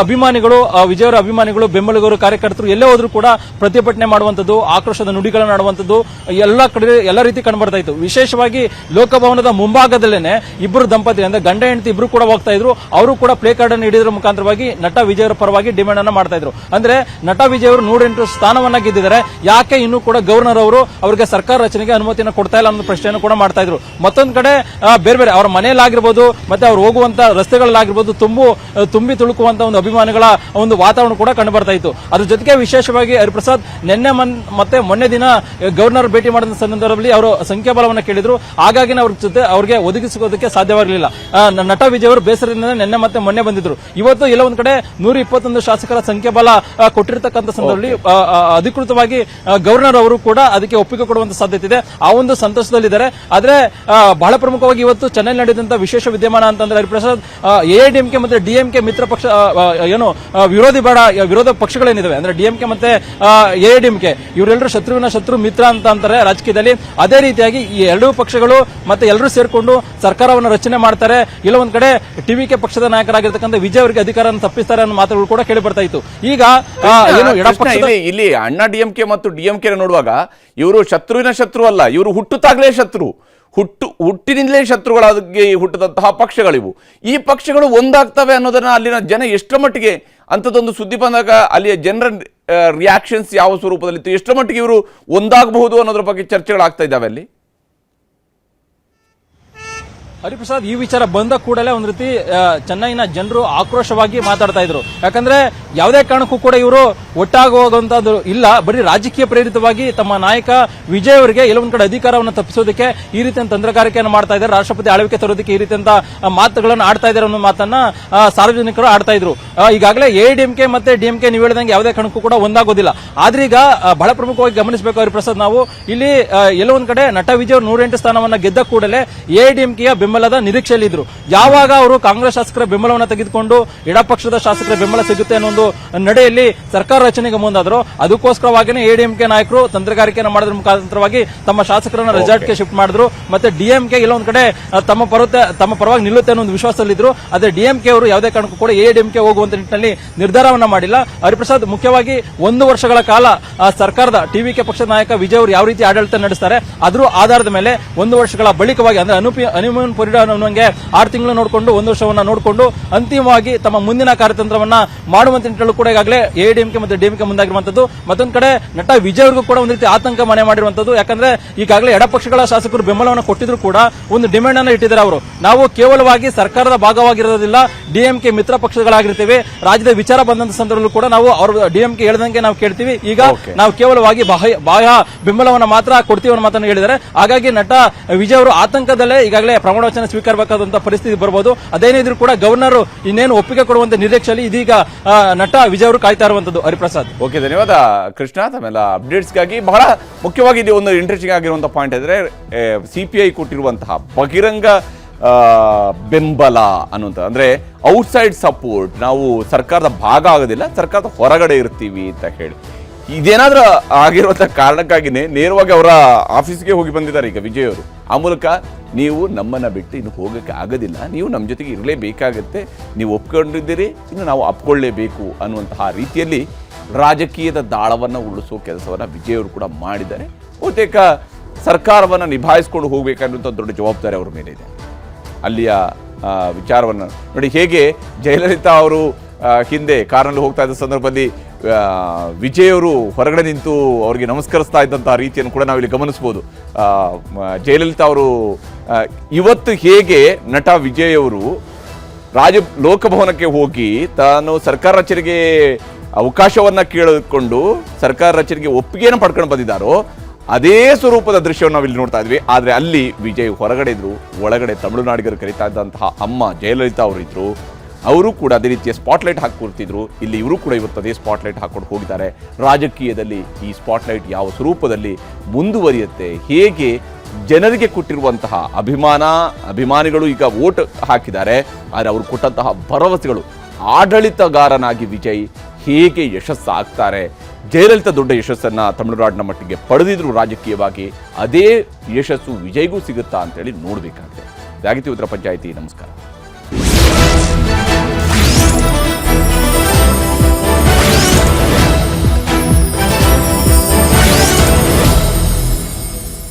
ಅಭಿಮಾನಿಗಳು, ವಿಜಯ್ ಅವರ ಅಭಿಮಾನಿಗಳು, ಬೆಂಬಲಿಗರು, ಕಾರ್ಯಕರ್ತರು ಎಲ್ಲೇ ಹೋದ್ರೂ ಕೂಡ ಪ್ರತಿಭಟನೆ ಮಾಡುವಂತದ್ದು, ಆಕ್ರೋಶದ ನುಡಿಗಳನ್ನು ಆಡುವಂತದ್ದು ಎಲ್ಲ ರೀತಿ ಕಂಡುಬರ್ತಾ ಇತ್ತು. ವಿಶೇಷವಾಗಿ ಲೋಕಭವನದ ಮುಂಭಾಗದಲ್ಲೇನೆ ಇಬ್ಬರು ದಂಪತಿ ಅಂದ್ರೆ ಗಂಡ ಹೆಂಡತಿ ಇಬ್ರು ಕೂಡ ಹೋಗ್ತಾ ಇದ್ರು. ಅವರು ಕೂಡ ಪ್ಲೇ ಕಾರ್ಡ್ ಅನ್ನು ಹಿಡಿದ್ರ ಮುಖಾಂತರವಾಗಿ ನಟ ವಿಜಯ್ ಅವರ ಪರವಾಗಿ ಡಿಮ್ಯಾಂಡ್ ಅನ್ನ ಮಾಡ್ತಾ ಇದ್ರು. ಅಂದ್ರೆ ನಟ ವಿಜಯ್ ಅವರು 108 ಸ್ಥಾನವನ್ನ ಗೆದ್ದಿದ್ದಾರೆ, ಯಾಕೆ ಇನ್ನೂ ಕೂಡ ಗವರ್ನರ್ ಅವರು ಅವರಿಗೆ ಸರ್ಕಾರ ರಚನೆಗೆ ಅನುಮತಿಯನ್ನು ಕೊಡ್ತಾ ಇಲ್ಲ ಅನ್ನೋ ಪ್ರಶ್ನೆಯನ್ನು ಕೂಡ ಮಾಡ್ತಾ ಇದ್ರು. ಮತ್ತೊಂದು ಕಡೆ ಬೇರೆ ಅವರ ಮನೆಯಲ್ಲಾಗಿರ್ಬೋದು ಮತ್ತೆ ಅವ್ರು ಹೋಗುವಂತ ರಸ್ತೆಗಳಲ್ಲಾಗಿರ್ಬೋದು ತುಂಬಿ ತುಳುಕುವಂತ ಒಂದು ಅಭಿಮಾನಿಗಳ ಒಂದು ವಾತಾವರಣ ಕೂಡ ಕಂಡು ಬರ್ತಾ ಇತ್ತು. ಅದ್ರ ಜೊತೆಗೆ ವಿಶೇಷವಾಗಿ ಹರಿಪ್ರಸಾದ್ ನಿನ್ನೆ ಮತ್ತೆ ಮೊನ್ನೆ ದಿನ ಗವರ್ನರ್ ಭೇಟಿ ಮಾಡಿದ ಸಂದರ್ಭದಲ್ಲಿ ಅವರು ಸಂಖ್ಯಾಬಲವನ್ನು ಕೇಳಿದ್ರು. ಹಾಗಾಗಿ ಅವ್ರ ಜೊತೆ ಅವ್ರಿಗೆ ಒದಗಿಸೋದಕ್ಕೆ ಸಾಧ್ಯವಾಗಿರಲಿಲ್ಲ. ನಟ ವಿಜಯ್ ಅವರು ಬೇಸರದಿಂದ ನಿನ್ನೆ ಮತ್ತೆ ಮೊನ್ನೆ ಬಂದಿದ್ರು. ಇವತ್ತು ಎಲ್ಲ ಒಂದ್ ಕಡೆ 121 ಶಾಸಕರ ಸಂಖ್ಯಾಬಲ ಕೊಟ್ಟಿರತಕ್ಕಂಥ ಸಂದರ್ಭದಲ್ಲಿ ಅಧಿಕೃತವಾಗಿ ಗವರ್ನರ್ ಅವರು ಕೂಡ ಅದಕ್ಕೆ ಒಪ್ಪಿಗೆ ಕೊಡುವಂತ ಸಾಧ್ಯತೆ ಇದೆ. ಆ ಒಂದು ಸಂತೋಷದಲ್ಲಿದ್ದಾರೆ. ಆದ್ರೆ ಬಹಳ ಪ್ರಮುಖವಾಗಿ ಇವತ್ತು ಚೆನ್ನೈನಲ್ಲಿ ನಡೆದಂತಹ ವಿಶೇಷ ವಿದ್ಯಮಾನ ಅಂತಂದ್ರೆ ಹರಿಪ್ರಸಾದ್, ಎಐಡಿಎಂಕೆ ಮತ್ತೆ ಡಿಎಂಕೆ ಮಿತ್ರ ಪಕ್ಷ ಏನು ವಿರೋಧ ಪಕ್ಷಗಳೇನಿದಾವೆ ಅಂದ್ರೆ ಡಿಎಂಕೆ ಮತ್ತೆ ಎಐಡಿಎಂಕೆ ಇವರೆಲ್ಲರೂ ಶತ್ರು ಮಿತ್ರ ಅಂತ ಅಂತಾರೆ ರಾಜಕೀಯದಲ್ಲಿ. ಅದೇ ರೀತಿಯಾಗಿ ಈ ಎರಡೂ ಪಕ್ಷಗಳು ಮತ್ತೆ ಎಲ್ಲರೂ ಸೇರ್ಕೊಂಡು ಸರ್ಕಾರವನ್ನು ರಚನೆ ಮಾಡ್ತಾರೆ. ಇಲ್ಲ ಒಂದ್ ಕಡೆ ಟಿವಿಕೆ ಪಕ್ಷದ ನಾಯಕರಾಗಿರ್ತಕ್ಕಂಥ ವಿಜಯ್ ಅವರಿಗೆ ಅಧಿಕಾರವನ್ನು ತಪ್ಪಿಸ್ತಾರೆ ಅನ್ನೋ ಮಾತುಗಳು ಕೂಡ ಕೇಳಿ ಬರ್ತಾ ಇತ್ತು. ಈಗ
ಇಲ್ಲಿ ಅಣ್ಣಾ ಡಿಎಂಕೆ ಮತ್ತು ಡಿಎಂಕೆ ನೋಡುವಾಗ ಇವರು ಶತ್ರುವಿನ ಶತ್ರು ಅಲ್ಲ, ಇವರು ಹುಟ್ಟುತ್ತಾಗಲೇ ಶತ್ರು, ಹುಟ್ಟಿನಿಂದಲೇ ಶತ್ರುಗಳಾಗಿ ಹುಟ್ಟಿದಂತಹ ಪಕ್ಷಗಳಿವು. ಈ ಪಕ್ಷಗಳು ಒಂದಾಗ್ತವೆ ಅನ್ನೋದನ್ನ ಅಲ್ಲಿನ ಜನ ಎಷ್ಟರ ಮಟ್ಟಿಗೆ ಅಂಥದ್ದೊಂದು ಸುದ್ದಿ ಬಂದಾಗ ಅಲ್ಲಿಯ ಜನರ ರಿಯಾಕ್ಷನ್ಸ್ ಯಾವ ಸ್ವರೂಪದಲ್ಲಿತ್ತು, ಎಷ್ಟರ ಮಟ್ಟಿಗೆ ಇವರು ಒಂದಾಗಬಹುದು ಅನ್ನೋದ್ರ ಬಗ್ಗೆ ಚರ್ಚೆಗಳಾಗ್ತಾ ಇದ್ದಾವೆ ಅಲ್ಲಿ?
ಹರಿಪ್ರಸಾದ್, ಈ ವಿಚಾರ ಬಂದ ಕೂಡಲೇ ಒಂದ್ ರೀತಿ ಚೆನ್ನೈನ ಜನರು ಆಕ್ರೋಶವಾಗಿ ಮಾತಾಡ್ತಾ ಇದ್ರು. ಯಾಕಂದ್ರೆ ಯಾವುದೇ ಕಾರಣಕ್ಕೂ ಕೂಡ ಇವರು ಒಟ್ಟಾಗುವಂತದ್ದು ಇಲ್ಲ, ಬರೀ ರಾಜಕೀಯ ಪ್ರೇರಿತವಾಗಿ ತಮ್ಮ ನಾಯಕ ವಿಜಯ್ ಅವರಿಗೆ ಎಲ್ಲೊಂದ್ ಕಡೆ ಅಧಿಕಾರವನ್ನು ತಪ್ಪಿಸೋದಕ್ಕೆ ಈ ರೀತಿಯ ತಂತ್ರಗಾರಿಕೆಯನ್ನು ಮಾಡ್ತಾ ಇದ್ದಾರೆ, ರಾಷ್ಟ್ರಪತಿ ಆಳ್ವಿಕೆ ತರೋದಕ್ಕೆ ಈ ರೀತಿಯಂತ ಮಾತುಗಳನ್ನು ಆಡ್ತಾ ಇದ್ದಾರೆ ಅನ್ನೋ ಮಾತನ್ನ ಸಾರ್ವಜನಿಕರು ಆಡ್ತಾ ಇದ್ರು. ಈಗಾಗಲೇ ಎಐಡಿಎಂಕೆ ಮತ್ತೆ ಡಿಎಂಕೆ ನೀವು ಹೇಳಿದಂಗೆ ಯಾವುದೇ ಕಾರಣಕ್ಕೂ ಕೂಡ ಒಂದಾಗೋದಿಲ್ಲ. ಆದ್ರೆ ಈಗ ಬಹಳ ಪ್ರಮುಖವಾಗಿ ಗಮನಿಸಬೇಕು ಹರಿಪ್ರಸಾದ್, ನಾವು ಇಲ್ಲಿ ಎಲ್ಲೋ ಒಂದ್ ಕಡೆ ನಟ ವಿಜಯ್ ಅವರು 108 ಸ್ಥಾನವನ್ನ ಗೆದ್ದ ಕೂಡಲೇ ಎಐಡಿಎಂಕೆಯ ಬೆಂಬಲದ ನಿರೀಕ್ಷೆಯಲ್ಲಿದ್ರು. ಯಾವಾಗ ಅವರು ಕಾಂಗ್ರೆಸ್ ಶಾಸಕರ ಬೆಂಬಲವನ್ನು ತೆಗೆದುಕೊಂಡು ಎಡಪಕ್ಷದ ಶಾಸಕರ ಬೆಂಬಲ ಸಿಗುತ್ತೆ ಅನ್ನೋ ಒಂದು ನಡೆಯಲ್ಲಿ ಸರ್ಕಾರ ರಚನೆಗೆ ಮುಂದಾದ್ರು. ಅದಕ್ಕೋಸ್ಕರವಾಗಿಯೇ ಎಐಡಿಎಂಕೆ ನಾಯಕರು ತಂತ್ರಗಾರಿಕೆಯನ್ನು ಮಾಡೋದ್ರ ಮುಖಾಂತರವಾಗಿ ತಮ್ಮ ಶಾಸಕರನ್ನ ರೆಸಾರ್ಟ್ಗೆ ಶಿಫ್ಟ್ ಮಾಡಿದ್ರು. ಮತ್ತೆ ಡಿಎಂಕೆ ಎಲ್ಲೊಂದ್ ಕಡೆ ತಮ್ಮ ಪರವಾಗಿ ನಿಲ್ಲುತ್ತೆ ಅನ್ನೋ ಒಂದು ವಿಶ್ವಾಸದಲ್ಲಿದ್ರು. ಅದೇ ಡಿಎಂಕೆ ಅವರು ಯಾವುದೇ ಕಾರಣಕ್ಕೂ ಕೂಡ ಎಐಡಿಎಂಕೆ ಹೋಗುವಂತ ನಿಟ್ಟಿನಲ್ಲಿ ನಿರ್ಧಾರವನ್ನ ಮಾಡಿಲ್ಲ. ಹರಿಪ್ರಸಾದ್, ಮುಖ್ಯವಾಗಿ 1 ವರ್ಷಗಳ ಕಾಲ ಸರ್ಕಾರದ ಟಿವಿಕೆ ಪಕ್ಷದ ನಾಯಕ ವಿಜಯ್ ಅವರು ಯಾವ ರೀತಿ ಆಡಳಿತ ನಡೆಸ್ತಾರೆ ಅದರ ಆಧಾರದ ಮೇಲೆ 1 ವರ್ಷಗಳ ಬಳಿಕವಾಗಿ ಅಂದ್ರೆ ಹನಿಮೂನ್ ಪೀರಿಯಡ್ ಅನ್ನುವಂಗೆ 6 ತಿಂಗಳು ನೋಡಿಕೊಂಡು 1 ವರ್ಷವನ್ನ ನೋಡಿಕೊಂಡು ಅಂತಿಮವಾಗಿ ತಮ್ಮ ಮುಂದಿನ ಕಾರ್ಯತಂತ್ರವನ್ನ ಮಾಡುವಂತ ನಿಟ್ಟಿನಲ್ಲೂ ಕೂಡ ಈಗಾಗಲೇ ಎಐಡಿಎಂಕೆ ಮತ್ತು ಡಿಎಂಕೆ ಮುಂದಾಗಿರುವಂತದ್ದು. ಮತ್ತೊಂದು ಕಡೆ ನಟ ವಿಜಯ್ ಅವ್ರಿಗೂ ಕೂಡ ಒಂದು ರೀತಿ ಆತಂಕ ಮನೆ ಮಾಡಿರುವಂತದ್ದು. ಯಾಕಂದ್ರೆ ಈಗಾಗಲೇ ಎಡಪಕ್ಷಗಳ ಶಾಸಕರು ಬೆಂಬಲವನ್ನು ಕೊಟ್ಟಿದ್ರು ಕೂಡ ಒಂದು ಡಿಮ್ಯಾಂಡ್ ಅನ್ನು ಇಟ್ಟಿದ್ದಾರೆ ಅವರು. ನಾವು ಕೇವಲವಾಗಿ ಸರ್ಕಾರದ ಭಾಗವಾಗಿರೋದಿಲ್ಲ, ಡಿಎಂಕೆ ಮಿತ್ರ ಪಕ್ಷಗಳಾಗಿರ್ತೀವಿ, ರಾಜ್ಯದ ವಿಚಾರ ಬಂದಂತ ಸಂದರ್ಭದಲ್ಲೂ ಕೂಡ ನಾವು ಅವರು ಡಿಎಂಕೆ ಹೇಳಿದಂಗೆ ನಾವು ಕೇಳ್ತೀವಿ, ಈಗ ನಾವು ಕೇವಲವಾಗಿ ಬಾಹ್ಯ ಬೆಂಬಲವನ್ನು ಮಾತ್ರ ಕೊಡ್ತೀವಿ ಅನ್ನೋ ಮಾತನ್ನು ಹೇಳಿದ್ದಾರೆ. ಹಾಗಾಗಿ ನಟ ವಿಜಯ್ ಅವರು ಆತಂಕದಲ್ಲೇ ಈಗಾಗಲೇ ಪ್ರಮಾಣ ವಚನ ಸ್ವೀಕರಿಸಬೇಕಾದಂತಹ ಪರಿಸ್ಥಿತಿ ಬರಬಹುದು. ಅದೇನಿದ್ರು ಕೂಡ ಗವರ್ನರ್ ಇನ್ನೇನು ಒಪ್ಪಿಗೆ ಕೊಡುವಂತ ನಿರೀಕ್ಷೆಯಲ್ಲಿ ಇದೀಗ ನಟ ವಿಜಯ್ ಅವರು ಕಾಯ್ತಾ ಇರುವಂತದ್ದು. ಹರಿಪ್ರಸಾದ್,
ಓಕೆ, ಧನ್ಯವಾದ ಕೃಷ್ಣ ತಮ್ಮೆಲ್ಲ ಅಪ್ಡೇಟ್ಸ್ಗಾಗಿ. ಬಹಳ ಮುಖ್ಯವಾಗಿ ಇದು ಒಂದು ಇಂಟ್ರೆಸ್ಟಿಂಗ್ ಆಗಿರುವಂತಹ ಪಾಯಿಂಟ್ ಅಂದ್ರೆ ಸಿಪಿಐ ಕೊಟ್ಟಿರುವಂತಹ ಬಹಿರಂಗ ಬೆಂಬಲ ಅನ್ನುವಂಥ, ಅಂದ್ರೆ ಔಟ್ಸೈಡ್ ಸಪೋರ್ಟ್, ನಾವು ಸರ್ಕಾರದ ಭಾಗ ಆಗೋದಿಲ್ಲ, ಸರ್ಕಾರದ ಹೊರಗಡೆ ಇರ್ತೀವಿ ಅಂತ ಹೇಳಿ. ಇದೇನಾದ್ರೂ ಆಗಿರುವಂತ ಕಾರಣಕ್ಕಾಗಿನೇ ನೇರವಾಗಿ ಅವರ ಆಫೀಸ್ಗೆ ಹೋಗಿ ಬಂದಿದ್ದಾರೆ ಈಗ ವಿಜಯ್ ಅವರು. ಆ ಮೂಲಕ ನೀವು ನಮ್ಮನ್ನ ಬಿಟ್ಟು ಇನ್ನು ಹೋಗಕ್ಕೆ ಆಗೋದಿಲ್ಲ, ನೀವು ನಮ್ಮ ಜೊತೆಗೆ ಇರಲೇಬೇಕಾಗತ್ತೆ, ನೀವು ಒಪ್ಕೊಂಡಿದ್ದೀರಿ, ಇನ್ನು ನಾವು ಒಪ್ಕೊಳ್ಳೇಬೇಕು ಅನ್ನುವಂತಹ ರೀತಿಯಲ್ಲಿ ರಾಜಕೀಯದ ದಾಳವನ್ನು ಉಳಿಸೋ ಕೆಲಸವನ್ನ ವಿಜಯ್ ಅವರು ಕೂಡ ಮಾಡಿದ್ದಾರೆ. ಬಹುತೇಕ ಸರ್ಕಾರವನ್ನು ನಿಭಾಯಿಸ್ಕೊಂಡು ಹೋಗ್ಬೇಕನ್ನುವಂಥ ದೊಡ್ಡ ಜವಾಬ್ದಾರಿ ಅವ್ರ ಮೇಲೆ ಇದೆ. ಅಲ್ಲಿಯ ವಿಚಾರವನ್ನು ನೋಡಿ, ಹೇಗೆ ಜಯಲಲಿತಾ ಅವರು ಹಿಂದೆ ಕಾರಲ್ಲಿ ಹೋಗ್ತಾ ಇದ್ದ ಸಂದರ್ಭದಲ್ಲಿ ವಿಜಯ್ ಅವರು ಹೊರಗಡೆ ನಿಂತು ಅವರಿಗೆ ನಮಸ್ಕರಿಸ್ತಾ ಇದ್ದಂತಹ ರೀತಿಯನ್ನು ಕೂಡ ನಾವಿಲ್ಲಿ ಗಮನಿಸಬಹುದು. ಜಯಲಲಿತಾ ಅವರು ಇವತ್ತು ಹೇಗೆ ನಟ ವಿಜಯ್ ಅವರು ಲೋಕಭವನಕ್ಕೆ ಹೋಗಿ ತಾನು ಸರ್ಕಾರ ರಚನೆಗೆ ಅವಕಾಶವನ್ನ ಕೇಳಿಕೊಂಡು ಸರ್ಕಾರ ರಚನೆಗೆ ಒಪ್ಪಿಗೆಯನ್ನು ಪಡ್ಕೊಂಡು ಬಂದಿದ್ದಾರೋ ಅದೇ ಸ್ವರೂಪದ ದೃಶ್ಯವನ್ನು ನಾವಿಲ್ಲಿ ನೋಡ್ತಾ ಇದ್ವಿ. ಆದ್ರೆ ಅಲ್ಲಿ ವಿಜಯ್ ಹೊರಗಡೆ ಇದ್ರು, ಒಳಗಡೆ ತಮಿಳುನಾಡಿಗರು ಕರೀತಾ ಇದ್ದಂತಹ ಅಮ್ಮ ಜಯಲಲಿತಾ ಅವರು ಇದ್ರು, ಅವರು ಕೂಡ ಅದೇ ರೀತಿಯ ಸ್ಪಾಟ್ಲೈಟ್ ಹಾಕೊಡ್ತಿದ್ರು. ಇಲ್ಲಿ ಇವರು ಕೂಡ ಇವತ್ತು ಅದೇ ಸ್ಪಾಟ್ಲೈಟ್ ಹಾಕೊಂಡು ಹೋಗಿದ್ದಾರೆ. ರಾಜಕೀಯದಲ್ಲಿ ಈ ಸ್ಪಾಟ್ಲೈಟ್ ಯಾವ ಸ್ವರೂಪದಲ್ಲಿ ಮುಂದುವರಿಯುತ್ತೆ, ಹೇಗೆ ಜನರಿಗೆ ಕೊಟ್ಟಿರುವಂತಹ ಅಭಿಮಾನಿಗಳು ಈಗ ವೋಟ್ ಹಾಕಿದ್ದಾರೆ, ಆದರೆ ಅವರು ಕೊಟ್ಟಂತಹ ಭರವಸೆಗಳು, ಆಡಳಿತಗಾರನಾಗಿ ವಿಜಯ್ ಹೇಗೆ ಯಶಸ್ಸಾಗ್ತಾರೆ. ಜಯಲಲಿತಾ ದೊಡ್ಡ ಯಶಸ್ಸನ್ನ ತಮಿಳುನಾಡಿನ ಮಟ್ಟಿಗೆ ಪಡೆದಿದ್ರು ರಾಜಕೀಯವಾಗಿ, ಅದೇ ಯಶಸ್ಸು ವಿಜಯ್ಗೂ ಸಿಗುತ್ತಾ ಅಂತೇಳಿ ನೋಡಬೇಕಾಗಿದೆ. ಇದಾಗಿತ್ತು ಉತ್ತರ ಪಂಚಾಯಿತಿ. ನಮಸ್ಕಾರ.